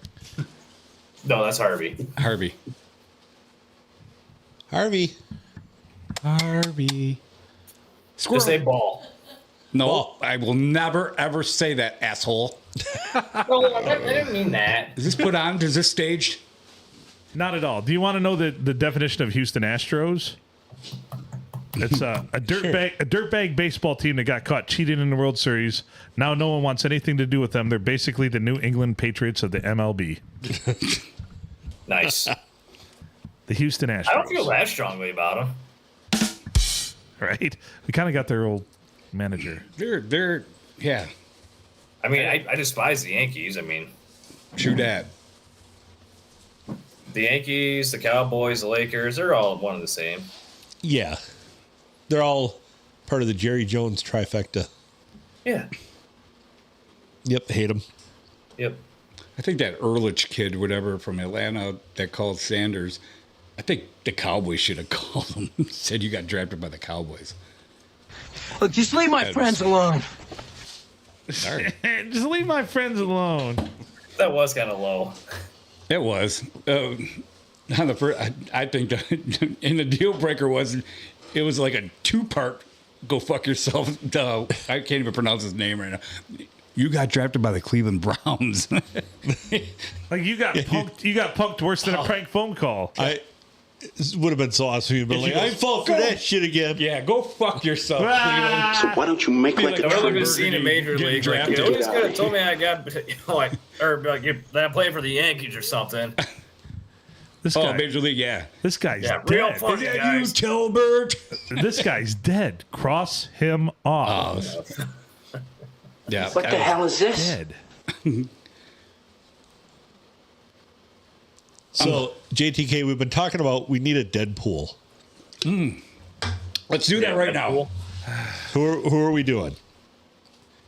No, that's Harvey. Harvey. Harvey. Just say ball. No, Ball. I will never ever say that, asshole. No, I didn't mean that. Is this put on? Is this staged? Not at all. Do you want to know the definition of Houston Astros? It's a dirtbag baseball team that got caught cheating in the World Series. Now no one wants anything to do with them. They're basically the New England Patriots of the MLB. Nice. The Houston Astros. I don't feel that strongly about him. Right? We kind of got their old manager. They're yeah. I mean, I despise the Yankees. I mean, True that. the Yankees, the Cowboys, the Lakers, they're all one and the same. Yeah. They're all part of the Jerry Jones trifecta. Yeah. Yep, hate them. Yep. I think that Ehrlich kid, whatever, from Atlanta that called Sanders, I think the Cowboys should have called him. Said you got drafted by the Cowboys. Look, just leave my friends alone. Sorry. Just leave my friends alone. That was kind of low. It was. On the first, I think and the deal breaker it was like a 2-part. Go fuck yourself. I can't even pronounce his name right now. You got drafted by the Cleveland Browns. Like you got punked. You got punked worse than a prank phone call. This would have been so awesome. You'd been like, I fall for that shit again. Yeah, go fuck yourself, Ah! So why don't you make like a I would have true seen in Major League. Like, you always could have told me I got, like, or like that I played for the Yankees or something. This guy, Major League, yeah. This guy's Real dead. funny, guys. Tilbert? This guy's dead. Cross him off. Yeah. What the hell is this? Dead. So, JTK, we've been talking about we need a Deadpool. Let's do that right now. Who are we doing?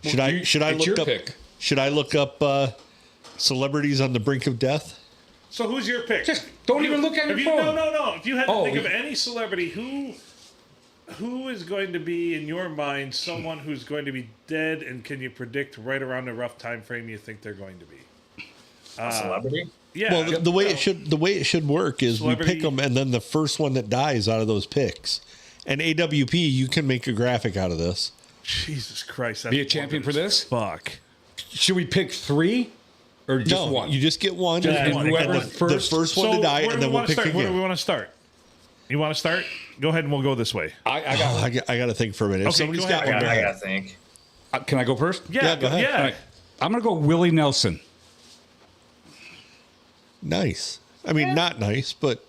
Should I it's look your up pick. Should I look up celebrities on the brink of death? So who's your pick? Just don't even look at your phone. No. If you had to Oh, think of yeah. any celebrity, who is going to be in your mind someone who's going to be dead, and can you predict right around the rough time frame you think they're going to be? Celebrity? Yeah. Well, the way it should work is Celebrity. we pick them, and then the first one that dies out of those picks. And AWP, you can make a graphic out of this. Jesus Christ. That's Be a champion for this? Fuck. Should we pick 3 or just No, one? you just get one, Just and one. the Whoever's first. first one to die, where and do then we we'll want to pick start? Where do we again. want to start? You want to start? Go ahead and we'll go this way. I got. I got to think for a minute. If Okay, somebody's go got ahead. one, I go gotta ahead. think. Can I go first? Yeah, go ahead. Yeah. All right. I'm gonna go Willie Nelson. Nice. I mean, not nice, but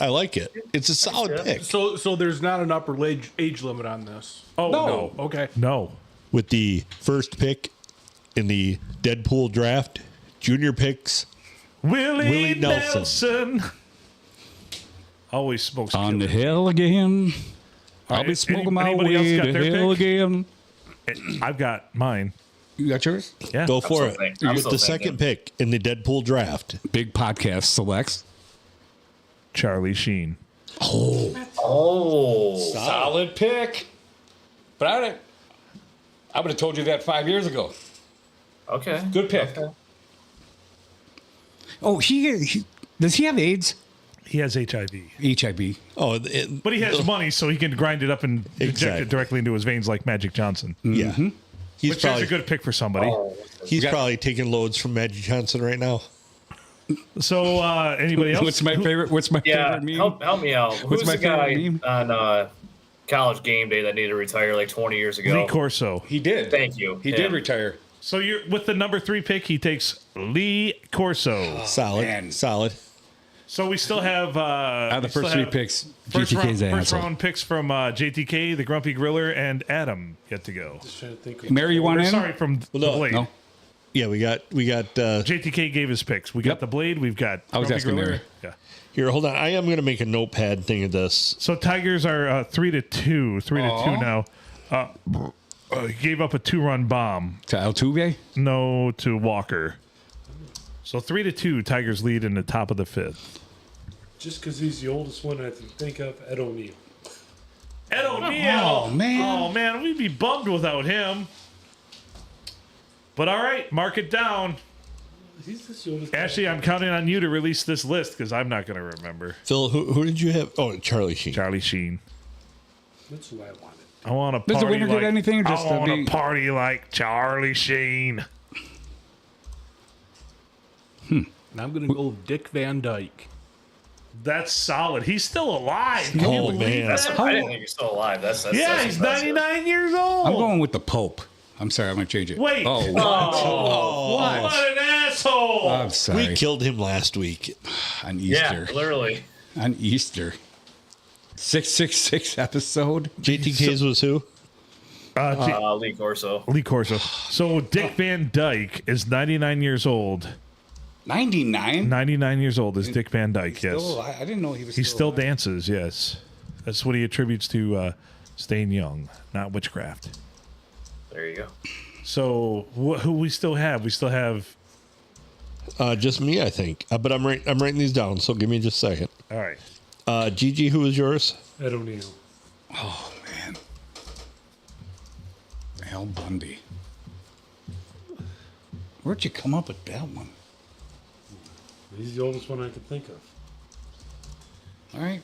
I like it. It's a solid pick. So there's not an upper age limit on this. Oh, No. no. Okay. No. With the first pick in the Deadpool draft, junior picks, Willie Nelson. Nelson. Always smokes. On the killer. hill again. I'll right, be smoking my anybody else way got to their hell pick? again. I've got mine. You got yours? Yeah. Go for still it. thinking. I'm With still the thinking. second pick in the Deadpool draft, Big podcast selects. Charlie Sheen. Oh, Solid pick. But I would have told you that 5 years ago. okay. Good pick. Okay. Oh, he does he have AIDS? He has HIV. HIV. oh, But he has money, so he can grind it up and inject Exactly. it directly into his veins like Magic Johnson. yeah, he's Which probably is a good pick for somebody. Oh, he's got- probably taking loads from Magic Johnson right now. So, anybody else? What's my favorite? What's my yeah. favorite meme? Help me out. What's Who's my the guy favorite meme? on College Game Day that needed to retire like 20 years ago? Lee Corso. He did. Thank you. He Yeah. did retire. So you're with the number 3 pick. He takes Lee Corso. Solid, man. solid. So we still have Out of the we still first 3 have picks, First GTK's an round, first asshole. round picks from JTK, the Grumpy Griller, and Adam yet to go. Just trying to think of- Mary, you want Or, in? sorry, from the no, Blade. No. Yeah, we got. JTK gave his picks. We got Yep. the Blade. We've got. I was Grumpy asking Griller. Mary. Yeah. Here, hold on. I am going to make a notepad thing of this. So Tigers are 3-2. 3-2 now. He gave up a 2-run bomb. To Altuve? No to Walker. So 3-2. Tigers lead in the top of the 5th. Just because he's the oldest one I can think of, Ed O'Neill. Ed O'Neill. Oh, man. Oh man, we'd be bummed without him. But all right, mark it down. He's just the oldest. Ashley, I'm counting on you to release this list because I'm not going to remember. Phil, who did you have? Oh, Charlie Sheen. Charlie Sheen. That's who I wanted. I want to Does party the winner like, get anything or just I to want be- to party like Charlie Sheen. And I'm going to go with Dick Van Dyke. That's solid. He's still alive. Oh man, That's, I didn't think he's still alive. That's Yeah, that's he's impressive. 99 years old. I'm going with the Pope. I'm sorry, I'm going to change it. Wait. Oh, what? What an asshole. I'm sorry. we killed him last week. On Yeah, Easter. literally. On Easter. 666 episode. JTK's was who? Lee Corso. Lee Corso. So Dick Van Dyke is 99 years old. 99? 99 years old is Dick Van Dyke, yes. Still alive? I didn't know he was He still alive. dances, yes. That's what he attributes to staying young, not witchcraft. There you go. So who we still have? We still have. Just me, I think. But I'm writing these down. So give me just a second. All right. Gigi, who was yours? Ed O'Neill. Oh, man. Al Bundy. Where'd you come up with that one? He's the oldest one I could think of. All right.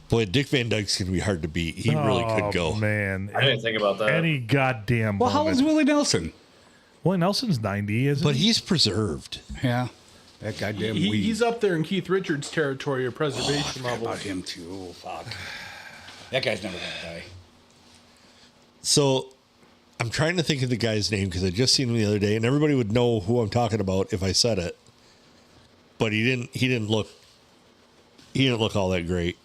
Boy, Dick Van Dyke's going to be hard to beat. He really could go. Man. I didn't think about that. Any goddamn Well, how moment. old's Willie Nelson? Willie Nelson's 90, isn't But he? he's preserved. Yeah. That goddamn weed. He's up there in Keith Richards' territory of preservation level. About him too. Oh, fuck. That guy's never gonna die. So I'm trying to think of the guy's name because I just seen him the other day, and everybody would know who I'm talking about if I said it. But he didn't look all that great.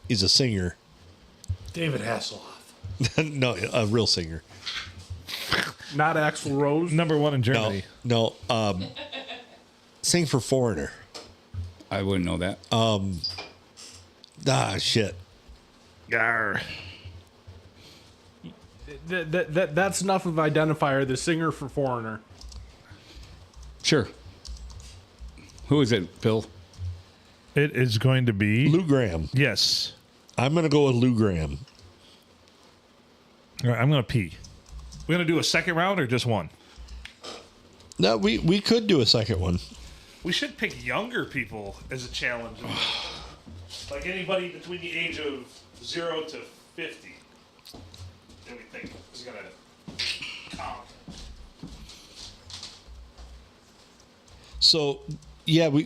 He's a singer. David Hasselhoff. No, a real singer. Not Axl Rose. Number one in Germany. No. Sing for Foreigner. I wouldn't know that. Shit. Yarr. That's enough of identifier. The singer for Foreigner. Sure. Who is it, Bill? It is going to be Lou Gramm. Yes. I'm going to go with Lou Gramm. All right, I'm going to pee. We're going to do a second round or just one? No, we could do a second one. We should pick younger people as a challenge. Like anybody between the age of 0 to 50. That we think is going to count. So, yeah, we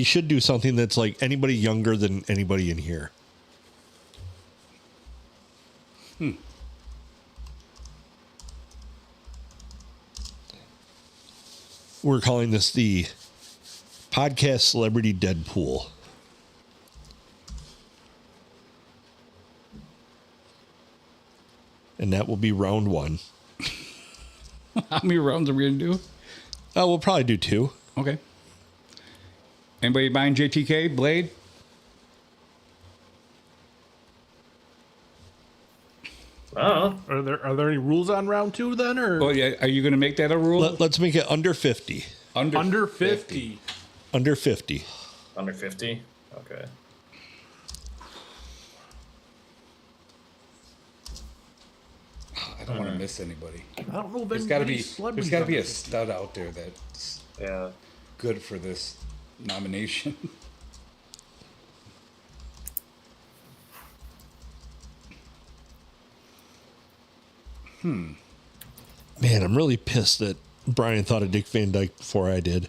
should do something that's like anybody younger than anybody in here. We're calling this the Podcast Celebrity Deadpool. And that will be round 1. How many rounds are we gonna do? We'll probably do 2. Okay. Anybody buying JTK Blade? Oh, Are there any rules on round 2 then, or Oh yeah. Are you gonna make that a rule? Let's make it under 50. under 50? Under 50. under 50. Okay. I don't want to miss anybody. I don't know if There's got to be anybody's celebrities there's got to be under a 50. stud out there that's Yeah. good for this nomination. Man, I'm really pissed that Brian thought of Dick Van Dyke before I did.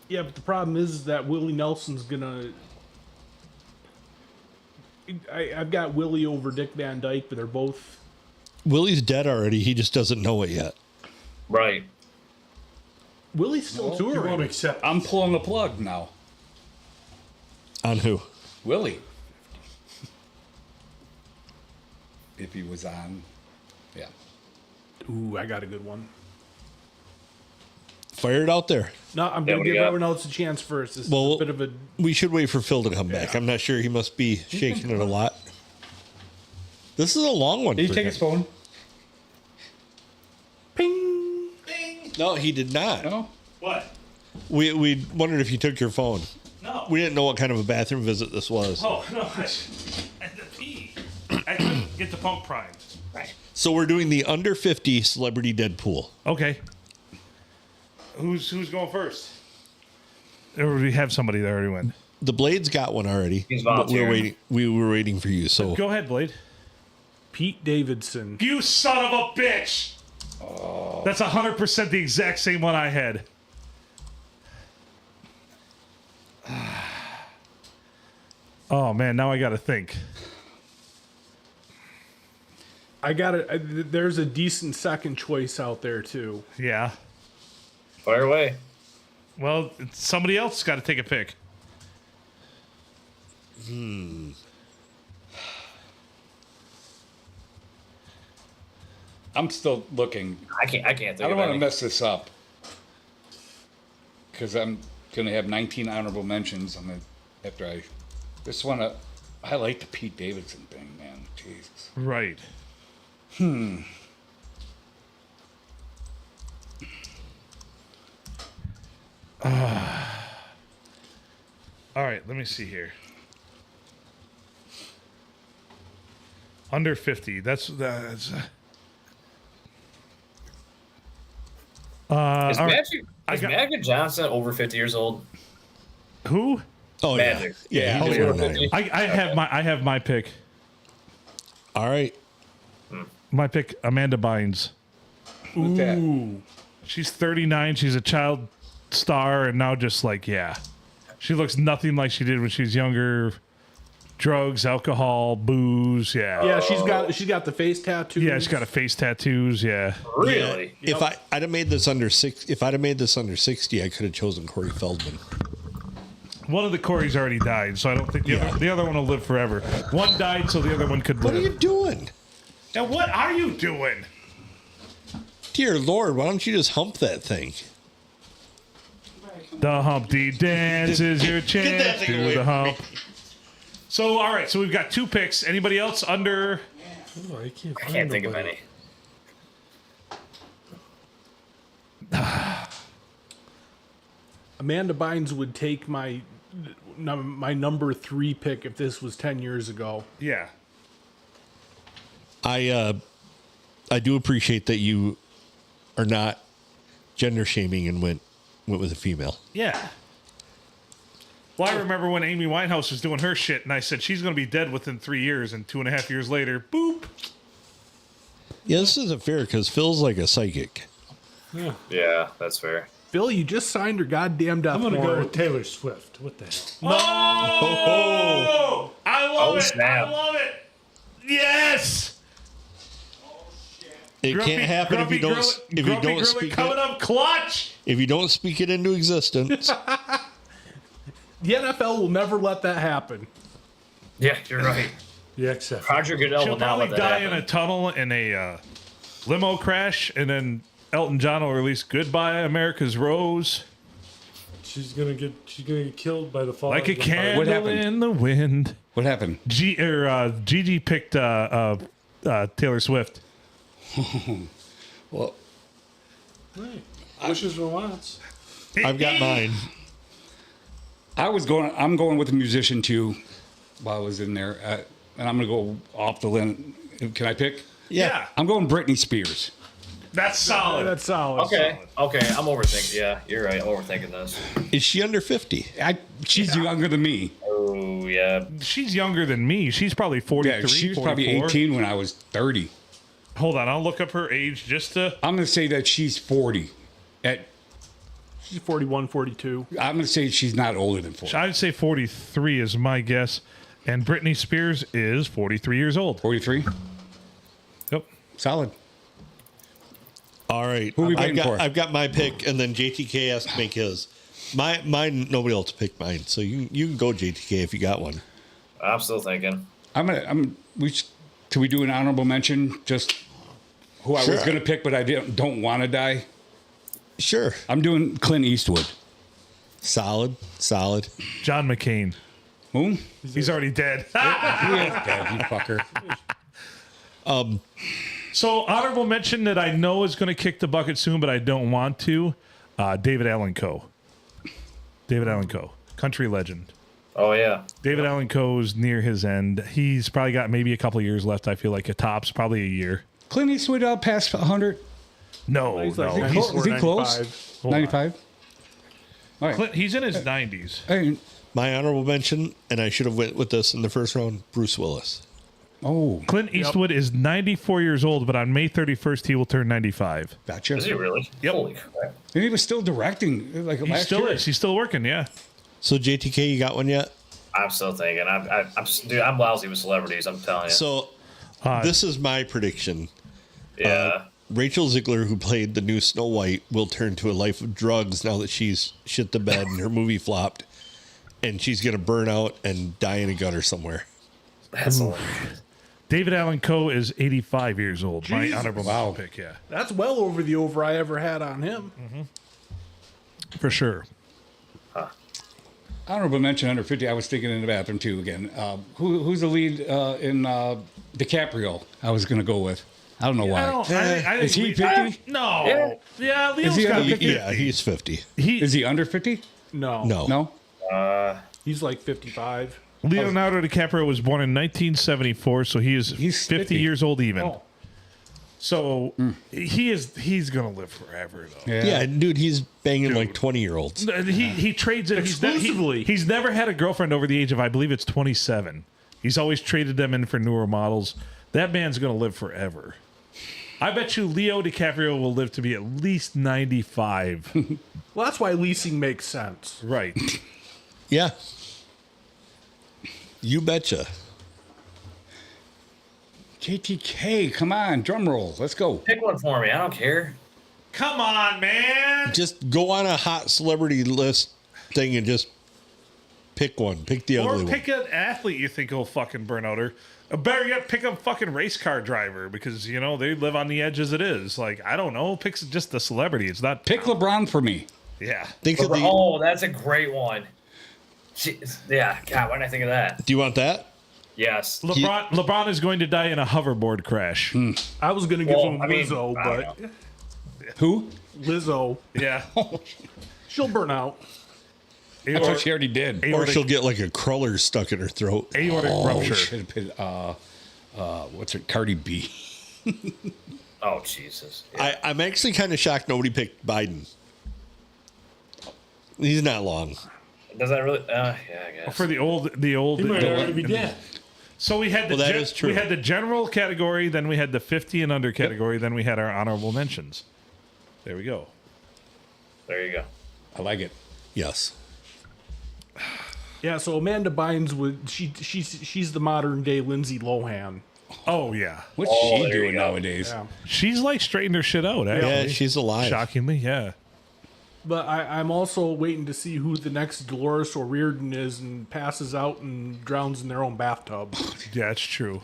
Yeah, but the problem is that Willie Nelson's gonna. I've got Willie over Dick Van Dyke, but they're both. Willie's dead already. He just doesn't know it yet. Right. Willie's still You won't touring. accept. I'm pulling the plug now. On who? Willie. If he was on, yeah. Ooh, I got a good one. Fire it out there. No, I'm Yeah, gonna what do give you got? everyone else a chance first. This is Well, a bit of a. We should wait for Phil to come back. I'm not sure. He must be shaking it a lot. This is a long one. Did he for take him. his phone? Ping. No, he did not. No. What? We wondered if you took your phone. No. We didn't know what kind of a bathroom visit this was. Oh, no. I had to pee. I couldn't get the pump primed. So we're doing the under 50 Celebrity Deadpool. Okay. Who's going first? Or we have somebody that already went. The Blade's got one already. He's but we were volunteering. waiting. We were waiting for you. So Go ahead, Blade. Pete Davidson. You son of a bitch! Oh. That's 100% the exact same one I had. Oh man, now I got to think. I got it. There's a decent second choice out there too. Yeah. Fire away. Well, somebody else got to take a pick. I'm still looking. I can't think I don't of want to any. mess this up because I'm gonna have 19 honorable mentions. I'm gonna after I just want to. I like the Pete Davidson thing, man. Jesus. Right. All right, let me see here. Under 50. That's Is all right. Magic Johnson over 50 years old? Who? Oh Magic. yeah. He's He's over over 50. 90. I have my pick. All right. My pick, Amanda Bynes. Who's that? Ooh. She's 39. She's a child star, and now just like, yeah. She looks nothing like she did when she was younger. Drugs, alcohol, booze, yeah. Yeah, she's got the face tattoo. Yeah, she's got a face tattoos, yeah. Really? If I'd have made this under 60, I could have chosen Corey Feldman. One of the Corys already died, so I don't think the other one will live forever. One died, so the other one could What are live. you doing? Now, what are you doing? Dear Lord, why don't you just hump that thing? The Humpty Dance is your that chance thing to away the from me. hump. So, all right, so we've got 2 picks. Anybody else under? Oh, I can't, I can't think of any. Amanda Bynes would take my number 3 pick if this was 10 years ago. Yeah. I do appreciate that you are not gender shaming and went with a female. Yeah. Well, I remember when Amy Winehouse was doing her shit, and I said she's going to be dead within 3 years, and 2.5 years later, boop. Yeah, this isn't fair because Phil's like a psychic. Yeah, that's fair. Phil, you just signed her goddamn death I'm going to go warrant. with Taylor Swift. What the hell? Oh! I love it. Snap. I love it. Yes. It can't happen if you don't speak coming it. up clutch. If you don't speak it into existence. The NFL will never let that happen. Yeah, you're right. The XF. Roger Goodell She'll will not let probably that die happen. in a tunnel in a limo crash, and then Elton John will release "Goodbye America's Rose" She's gonna get killed by the fall. like a of the candle happened? in the wind. What happened? Gigi picked Taylor Swift. Well, Right. Wishes were wants. I've got mine. I'm going with a musician too. While I was in there, and I'm going to go off the limb. Can I pick? Yeah, I'm going Britney Spears. that's solid. That's solid. Okay, I'm overthinking. Yeah, you're right. I'm overthinking this. Is she under 50? She's younger than me. Oh, yeah. She's younger than me. She's probably 43. Yeah, she was probably 44. 18 when I was 30. Hold on, I'll look up her age just to. I'm going to say that she's 40. She's 41, 42. I'm going to say she's not older than 40. I'd say 43 is my guess, and Britney Spears is 43 years old. 43? Yep. Solid. All right. Who are we I've waiting got, for? I've got my pick, and then JTK has to make his. Mine, nobody else picked mine, so you can go JTK if you got one. I'm still thinking. Can we do an honorable mention? Just who I was Sure. going to pick, but I don't want to die. Sure. I'm doing Clint Eastwood. Solid. John McCain. Who? He's already dead. He is dead, you fucker. So honorable mention that I know is going to kick the bucket soon, but I don't want to. David Allan Coe. David Allan Coe, country legend. Oh, yeah. David Allan Coe's near his end. He's probably got maybe a couple years left. I feel like a tops, probably a year. Clint Eastwood past 100? No, He's no. like He's, Is he close? 95. Hold on. 95? All right. He's in his 90s. Hey, My honorable mention, and I should have went with this in the first round, Bruce Willis. oh, Clint Eastwood is 94 years old, but on May 31st, he will turn 95. gotcha. Is he really? Yep. Holy crap. And he was still directing like He last still year. is. He's still working, yeah. So JTK, you got one yet? I'm still thinking. I'm lousy with celebrities, I'm telling you. So this is my prediction. yeah. Rachel Ziegler, who played the new Snow White, will turn to a life of drugs now that she's shit the bed and her movie flopped. And she's going to burn out and die in a gutter somewhere. That's hilarious. David Allan Coe is 85 years old. My Jesus. honorable mention pick, yeah. That's well over the over I ever had on him. For sure. Honorable mention under 50. I was thinking in the bathroom too again. Who's the lead in DiCaprio? I was going to go with. I don't know why. Is he 50? No. Yeah, Leo's he got under 50. Yeah, he's 50. Is he under 50? No. No. He's like 55. Leonardo DiCaprio was born in 1974, so he's 50 years old even. Oh. So he's gonna live forever though. Yeah, dude, he's banging like 20-year-olds. He trades it Exclusively. He's never had a girlfriend over the age of, I believe it's 27. He's always traded them in for newer models. That man's gonna live forever. I bet you Leo DiCaprio will live to be at least 95. Well, that's why leasing makes sense. Right. Yeah. You betcha. JTK, come on, drum roll. Let's go. Pick one for me. I don't care. Come on, man. Just go on a hot celebrity list thing and just pick one. Pick the Or ugly pick one. an athlete you think will fucking burn out. Or better yet, pick a fucking race car driver because, they live on the edge as it is. Like, I don't know. Pick just the celebrity. It's not. Pick LeBron for me. Yeah. Think of the. Oh, that's a great one. Jeez. Yeah. God, why didn't I think of that? Do you want that? Yes. LeBron is going to die in a hoverboard crash. I was going to give him Lizzo, but Who? Lizzo, Yeah. she'll burn out. I thought she already did. Or she'll get like a cruller stuck in her throat. Aortic rupture. Should have picked, what's it? Cardi B. Oh, Jesus. Yeah. I'm actually kind of shocked nobody picked Biden. He's not long. Does that really? Yeah, I guess. For the old. He might already be dead. So we had Well, that is true. we had the general category, then we had the 50 and under category, then we had our honorable mentions. There we go. There you go. I like it. Yes. Yeah, so Amanda Bynes she's the modern day Lindsay Lohan. Oh yeah, What's Oh, she there you doing go. nowadays? Yeah. she's like straightened her shit out. Actually. Yeah, she's alive. Shockingly, yeah. But I'm also waiting to see who the next Dolores O'Riordan is and passes out and drowns in their own bathtub. Yeah, it's true.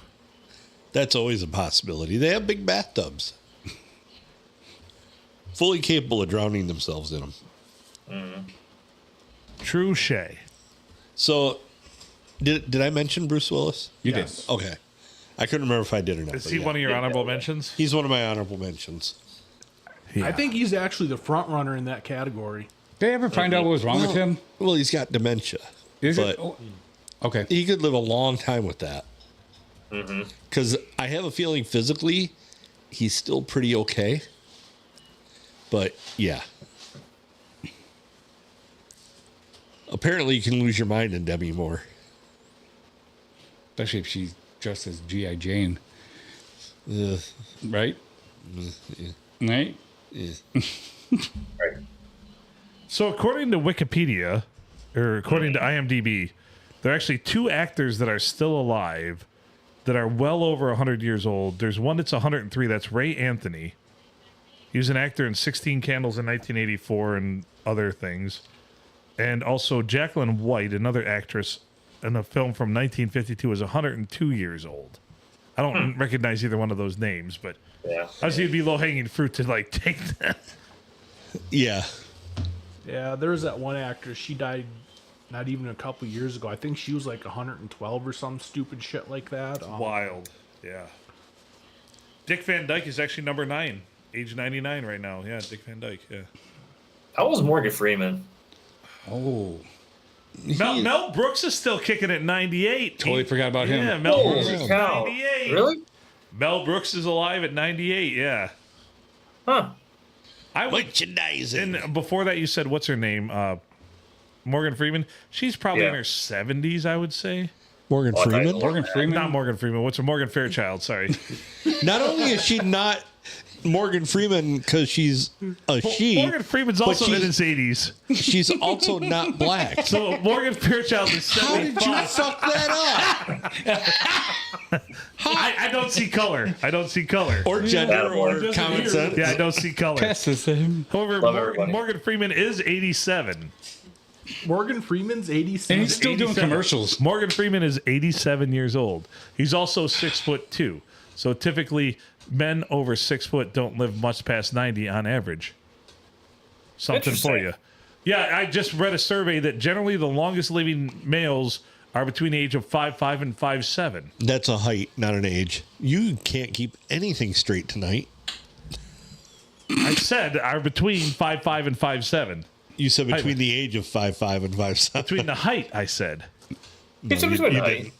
That's always a possibility. They have big bathtubs. Fully capable of drowning themselves in them. True Shay. So, did I mention Bruce Willis? You Yes. Okay. I couldn't remember if I did or not. Is but he yeah. one of your honorable mentions? He's one of my honorable mentions. Yeah. I think he's actually the front runner in that category. Did they ever find out what was wrong with him? Well, he's got dementia. Is but it? Oh, okay. he could live a long time with that. Because I have a feeling physically, he's still pretty okay. But yeah. Apparently, you can lose your mind in Demi Moore. Especially if she's dressed as G.I. Jane. Ugh. Right? Right? Right. So according to Wikipedia, or according to IMDb, there are actually two actors that are still alive that are well over 100 years old. There's one that's 103. That's Ray Anthony. He was an actor in 16 Candles in 1984 and other things. And also Jacqueline White, another actress in a film from 1952, is 102 years old. I don't recognize either one of those names, but Yeah. obviously it'd be low-hanging fruit to like take that. Yeah. Yeah, there's that one actress. She died not even a couple years ago. I think she was like 112 or some stupid shit like that. Wild. Yeah. Dick Van Dyke is actually number 9, age 99 right now. Yeah, Dick Van Dyke. Yeah. How old is Morgan Freeman? Oh. Mel Brooks is still kicking at 98. Totally forgot about him. Yeah, Mel Brooks Holy is cow. 98. Really? Mel Brooks is alive at 98. Yeah. Huh. I would. Merchandising. And before that, you said what's her name? Morgan Freeman. She's probably in Yeah. her 70s, I would say. Morgan Oh, Freeman. Morgan Freeman? Not Morgan Freeman. What's her? Morgan Fairchild. Sorry. Not only is she not Morgan Freeman because she's a she, Morgan Freeman's but also in his 80s. she's also not black. So Morgan Fairchild is How did you 75. fuck that up? I don't see color. I don't see color. Or gender or Doesn't common hear. sense. Yeah, I don't see color. That's the same. However, Love everybody. Morgan Freeman is 87. Morgan Freeman's 87. And he's still doing 87. commercials. Morgan Freeman is 87 years old. He's also 6'2". So typically, men over 6 foot don't live much past 90 on average. Something for Interesting. you. Yeah, I just read a survey that generally the longest living males are between the age of 5'5" and 5'7". That's a height, not an age. You can't keep anything straight tonight. I said are between 5'5" and 5'7". You said between the age of 5'5" and 5'7". Between the height, I said. He said you, he's going you to didn't.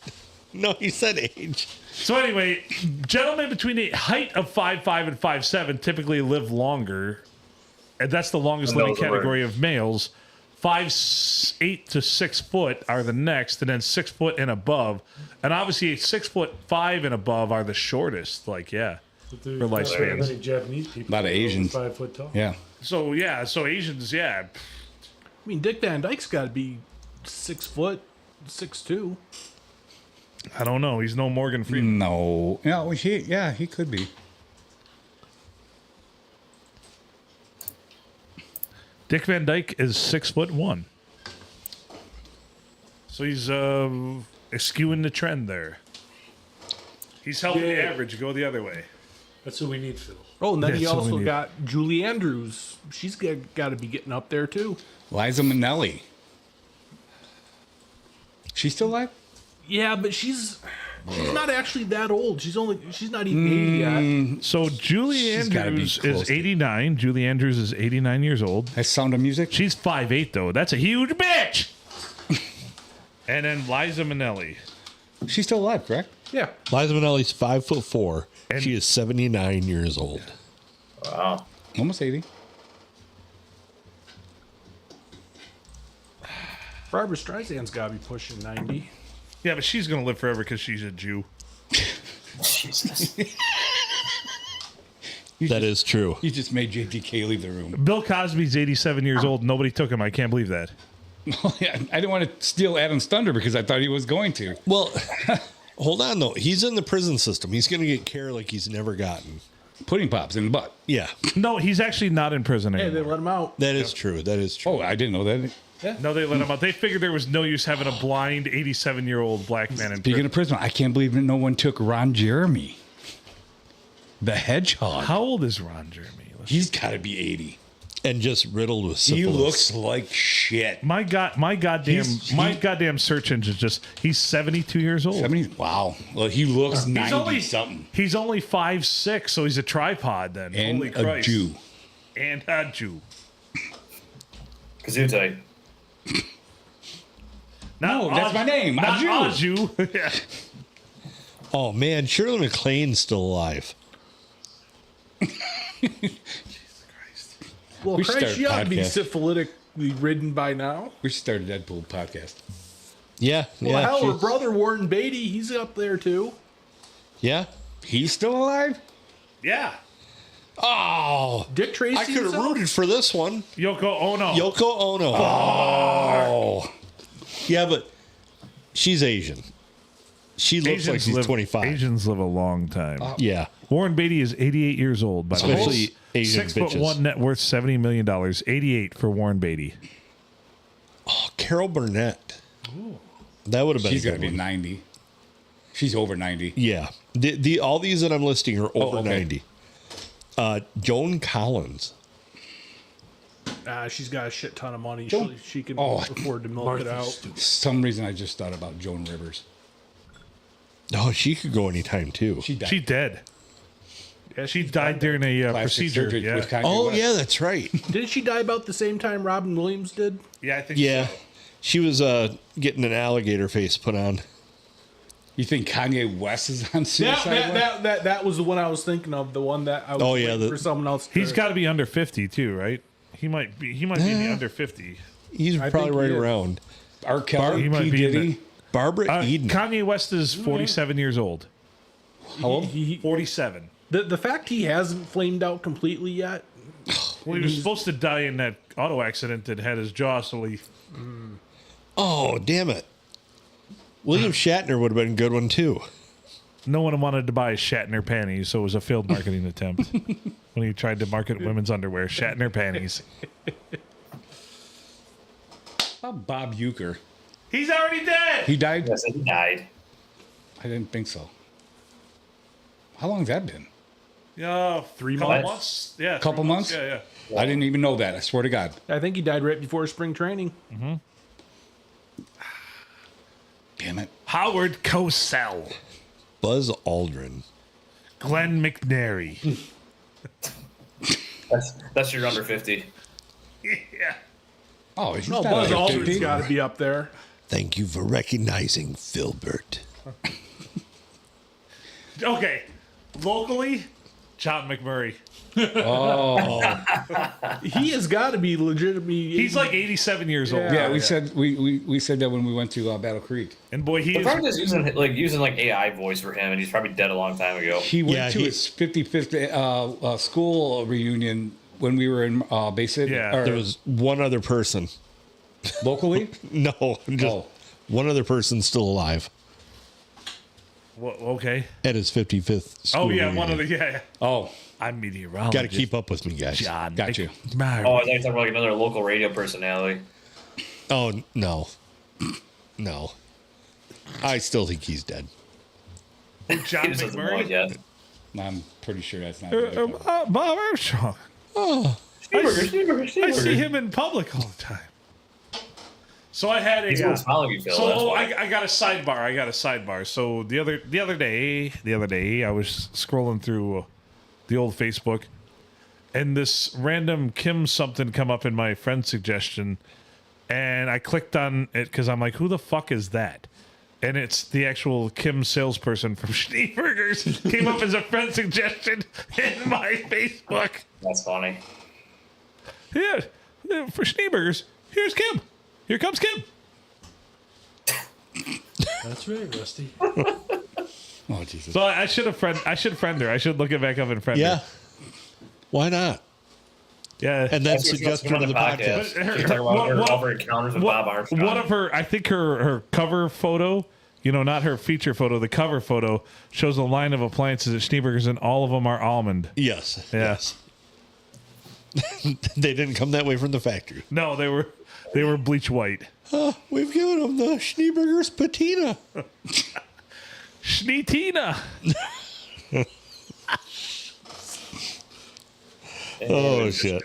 No, he said age. So anyway, gentlemen between the height of 5'5" and 5'7" typically live longer, and that's the longest living category of males. 5'8" to 6 foot are the next, and then 6 foot and above, and obviously 6'5" and above are the shortest. Like, yeah, But there's for not very lifespans. many Japanese people. A lot of that are over Asians. 5 foot tall. Yeah. So yeah, so Asians, yeah. I mean, Dick Van Dyke's got to be 6 foot, 6'2". I don't know. He's no Morgan Freeman. No. He could be. Dick Van Dyke is 6'1". So he's skewing the trend there. He's helping the Yeah. average go the other way. That's what we need, Phil. Oh, and then Yeah, he so also many- got Julie Andrews. She's got to be getting up there too. Liza Minnelli. She's still alive? Yeah, but she's not actually that old. She's not even 80 yet. So Julie She's gotta be Andrews close is to- 89. Julie Andrews is 89 years old. That's Sound of Music? She's 5'8", though. That's a huge bitch. And then Liza Minnelli. She's still alive, correct? Yeah. Liza Minnelli's 5'4". And- She is 79 years old. Wow. Almost 80. Barbara Streisand's got to be pushing 90. Yeah, but she's gonna live forever because she's a Jew. Jesus. That is true. You just made JTK leave the room. Bill Cosby's 87 years old. Nobody took him. I can't believe that. Yeah, I didn't want to steal Adam's thunder because I thought he was going to. Well, hold on though. He's in the prison system. He's going to get care like he's never gotten. Pudding pops in the butt. Yeah, No, he's actually not in prison Hey, anymore. they let him out. that is true. That is true. Oh, I didn't know that. No, they let him out. They figured there was no use having a blind 87-year-old black man in Speaking prison. of prison, I can't believe that no one took Ron Jeremy. The hedgehog. How old is Ron Jeremy? He's got to be 80. And just riddled with syphilis. He looks like shit. My goddamn search engine he's 72 years old. 70? Wow. Well, he looks 90 He's only something. He's only 5'6", so he's a tripod then. And Holy a Christ. Jew. And a Jew. Gesundheit. No, that's my name. Not A a Jew. Yeah. Oh man, Shirley MacLaine's still alive. Well, We should Christ, start she a ought to be podcast. syphilitically ridden by now. We should start a Deadpool podcast. Yeah, Well, yeah, hell, her she's- brother Warren Beatty, he's up there too. yeah. He's still alive? Yeah. Oh, Dick Tracy. I could have himself? rooted for this one. Yoko Ono. Yoko Ono. Oh. Yeah, but she's Asian. She looks like she's 25. Asians live a long time. Yeah, Warren Beatty is 88 years old. By the way. especially Asian 6'1" bitches. net worth $70 million. 88 for Warren Beatty. Oh, Carol Burnett. That would have been. She's a got to good be one. 90. She's over 90. Yeah, the all these that I'm listing are over okay. 90. Joan Collins. She's got a shit ton of money. Joan- She can Oh, afford to milk it Martha out. Stewart. Some reason I just thought about Joan Rivers. Oh, she could go anytime too. She died. She dead. Yeah, She died during a Plastic procedure. surgery Yeah. with Kanye Oh West. yeah, that's right. Didn't she die about the same time Robin Williams did? Yeah, I think Yeah, so. she was getting an alligator face put on. You think Kanye West is on suicide? watch? That was the one I was thinking of. The one that I was Oh, yeah, waiting the- for someone else. He's got to be under 50 too, right? He might be in the under 50. He's I probably think right he is. around. R. Kelly, He might P. be in Diddy. Barbara Eden. Kanye West is 47 years old. How old? 47. The fact he hasn't flamed out completely yet. Well, he was supposed to die in that auto accident that had his jaw, so he. Oh, damn it. William Shatner would have been a good one too. No one wanted to buy Shatner panties, so it was a failed marketing attempt when he tried to market women's underwear. Shatner panties. How about Bob Euchre? He's already dead. He died? Yes, he died. I didn't think so. How long has that been? Yeah, 3 couple months. months. Yeah, Couple 3 months? Yeah. I didn't even know that. I swear to God. I think he died right before spring training. Damn it. Howard Cosell, Buzz Aldrin. Glenn McNary. That's your under 50. Yeah. Oh, he's No, not Buzz under Aldrin's 50. got to be up there. Thank you for recognizing Filbert. Okay. Locally, John McMurray. He has got to be legitimately. He's like 87 years old. Yeah, we said we said that when we went to Battle Creek. And boy, he They're is. probably just using AI voice for him, and he's probably dead a long time ago. He went to his 55th school reunion when we were in Bay City. Yeah. or There was one other person. locally. No, just one other person still alive Well, okay. at his 55th school Oh yeah, reunion. one of the yeah. Oh, I'm meteorologist. Got to keep up with me, guys. John. got you. McMurray. Oh, I thought you were talking about like another local radio personality. Oh, no. No. I still think he's dead. John He just doesn't know it McMurray. yet. I'm pretty sure that's not. Bob Armstrong. I see him in public all the time. So I had a. He's what's following you, Phil. that's why. I got a sidebar. So the other day, I was scrolling through the old Facebook, and this random Kim something come up in my friend suggestion, and I clicked on it because I'm like, who the fuck is that? And it's the actual Kim salesperson from Schneeberger's came up as a friend suggestion in my Facebook. That's funny. Yeah, for Schneeberger's, here's Kim. Here comes Kim. That's right, Rusty. Oh Jesus! So I should friend her. I should look it back up and friend Yeah. her. Why not? Yeah. And then That's what suggest she's her to the on podcast. She's talking about all her encounters with Bob Armstrong. One of her, I think her cover photo, not her feature photo, the cover photo shows a line of appliances at Schneeberger's, and all of them are almond. Yes. Yeah. Yes. They didn't come that way from the factory. No, they were bleach white. We've given them the Schneeberger's patina. Schneetina. Oh, shit.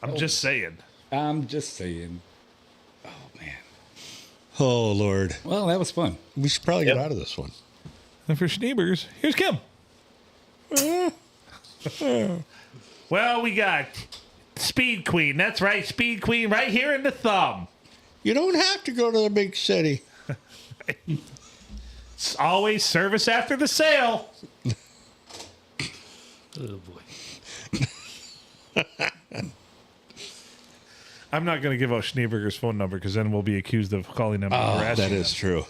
I'm just saying. I'm just saying. Oh man. Oh, Lord. Well, that was fun. We should probably get out of this one. And for Schneeberger's, here's Kim. Well, we got Speed Queen. That's right, Speed Queen right here in the thumb. You don't have to go to the big city. It's always service after the sale. Oh boy. I'm not going to give out Schneeberger's phone number because then we'll be accused of calling them and harassing That is true.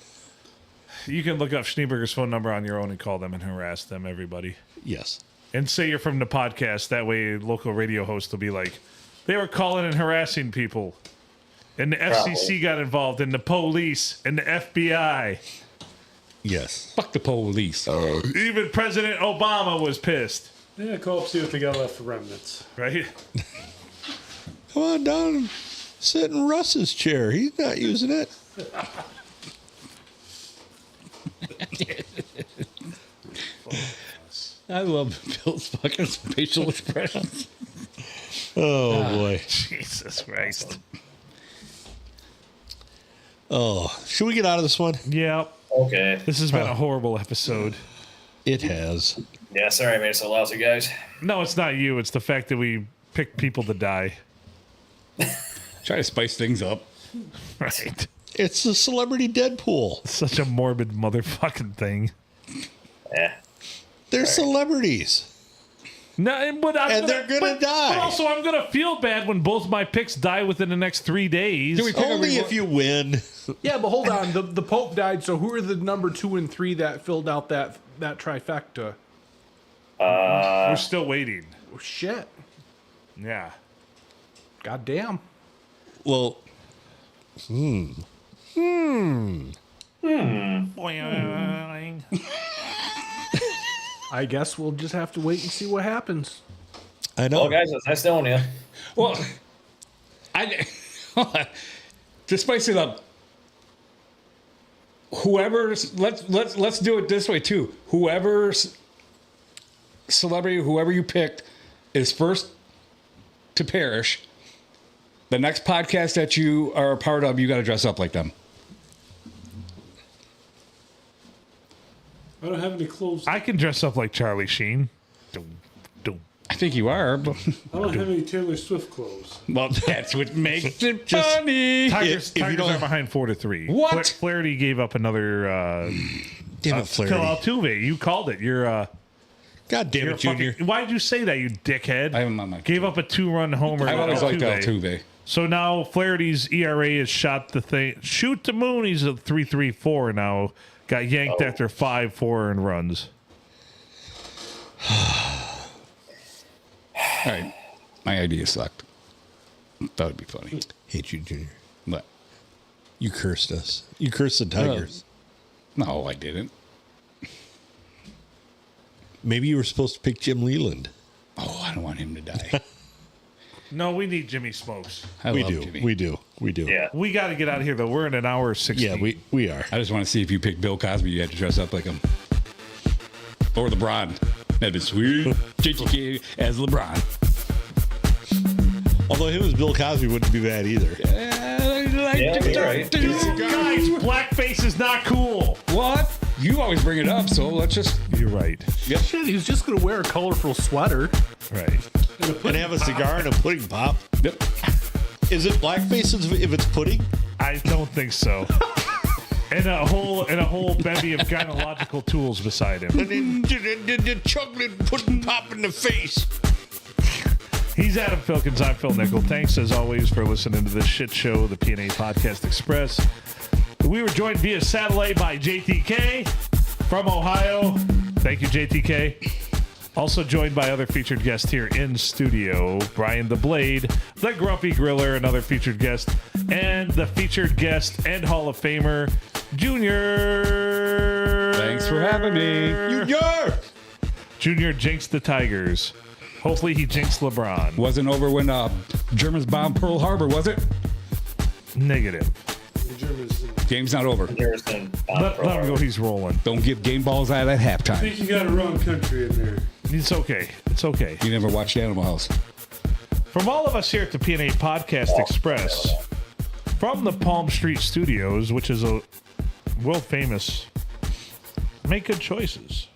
You can look up Schneeberger's phone number on your own and call them and harass them, everybody. Yes. And say you're from the podcast. That way, local radio hosts will be like, they were calling and harassing people. And the FCC got involved, and the police, and the FBI. Yes. Fuck the police. Even President Obama was pissed. Yeah, call up, see what they got left for remnants. Right? Come on down and sit in Russ's chair. He's not using it. I love Bill's fucking facial expressions. Oh, boy. Jesus Christ. Oh, should we get out of this one? Yeah. Okay. This has been a horrible episode. It has. Yeah, sorry I made it so lousy, guys. No, it's not you. It's the fact that we picked people to die. Try to spice things up. Right. It's the celebrity Deadpool. Such a morbid motherfucking thing. Yeah. They're celebrities. No, but they're gonna die. But also, I'm gonna feel bad when both my picks die within the next 3 days. Only if you win. Yeah, but hold on. The Pope died, so who are the number 2 and 3 that filled out that trifecta? We're still waiting. Oh, shit. Yeah. God damn. Well, I guess we'll just have to wait and see what happens. I know. Well, guys, it's nice knowing you. Well, to spice it up, whoever's let's do it this way too. Whoever's celebrity, whoever you picked, is first to perish. The next podcast that you are a part of, you got to dress up like them. I don't have any clothes. I can dress up like Charlie Sheen. I think you are, but I don't have any Taylor Swift clothes. well, that's what makes it funny. Tigers, if you Tigers don't- are behind 4-3. What? Flaherty gave up another. Damn it, Phil Flaherty. Altuve. You called it. You're God damn you're it, Junior. fucking. Why'd you say that, you dickhead? I have him on my. Gave up a 2-run homer. I've to always liked Altuve. So now Flaherty's ERA has shot the thing. Shoot the moon. He's at 3.34 now. Got yanked after 5 4-earned runs. All right, my idea sucked. That would be funny. Hate you, Junior. But You cursed us. You cursed the Tigers. no, I didn't. Maybe you were supposed to pick Jim Leland. Oh, I don't want him to die. No, we need Jimmy Smokes. I We love do. Jimmy. We do. We do. Yeah. We got to get out of here, though. We're in an hour 60. Yeah, we are. I just want to see if you picked Bill Cosby, you had to dress up like him. Or LeBron. That'd be sweet. JTK as LeBron. Although him as Bill Cosby wouldn't be bad either. Yeah, you're right. Guys, blackface is not cool. What? You always bring it up, so let's just. You're right. Shit, he was just gonna wear a colorful sweater. Right. And have a cigar and a pudding pop. Yep. Is it blackface if it's pudding? I don't think so. And a whole bevy of gynecological tools beside him. And then the chocolate pudding pop in the face. He's Adam Filkins. I'm Phil Nickel. Thanks, as always, for listening to this shit show, the P&A Podcast Express. We were joined via satellite by JTK from Ohio. Thank you, JTK. Also joined by other featured guests here in studio. Brian the Blade, the Grumpy Griller, another featured guest, and the featured guest and Hall of Famer, Junior. Thanks for having me. Junior! Junior jinxed the Tigers. Hopefully he jinxed LeBron. Wasn't over when Germans bombed Pearl Harbor, was it? Negative. The Germans. Game's not over. Harrison. Let him go. He's rolling. Don't give game balls out at I halftime. think you got a wrong country in there. It's okay. It's okay. You never watched Animal House. From all of us here at the P&A Podcast Express, from the Palm Street Studios, which is a world famous, make good choices.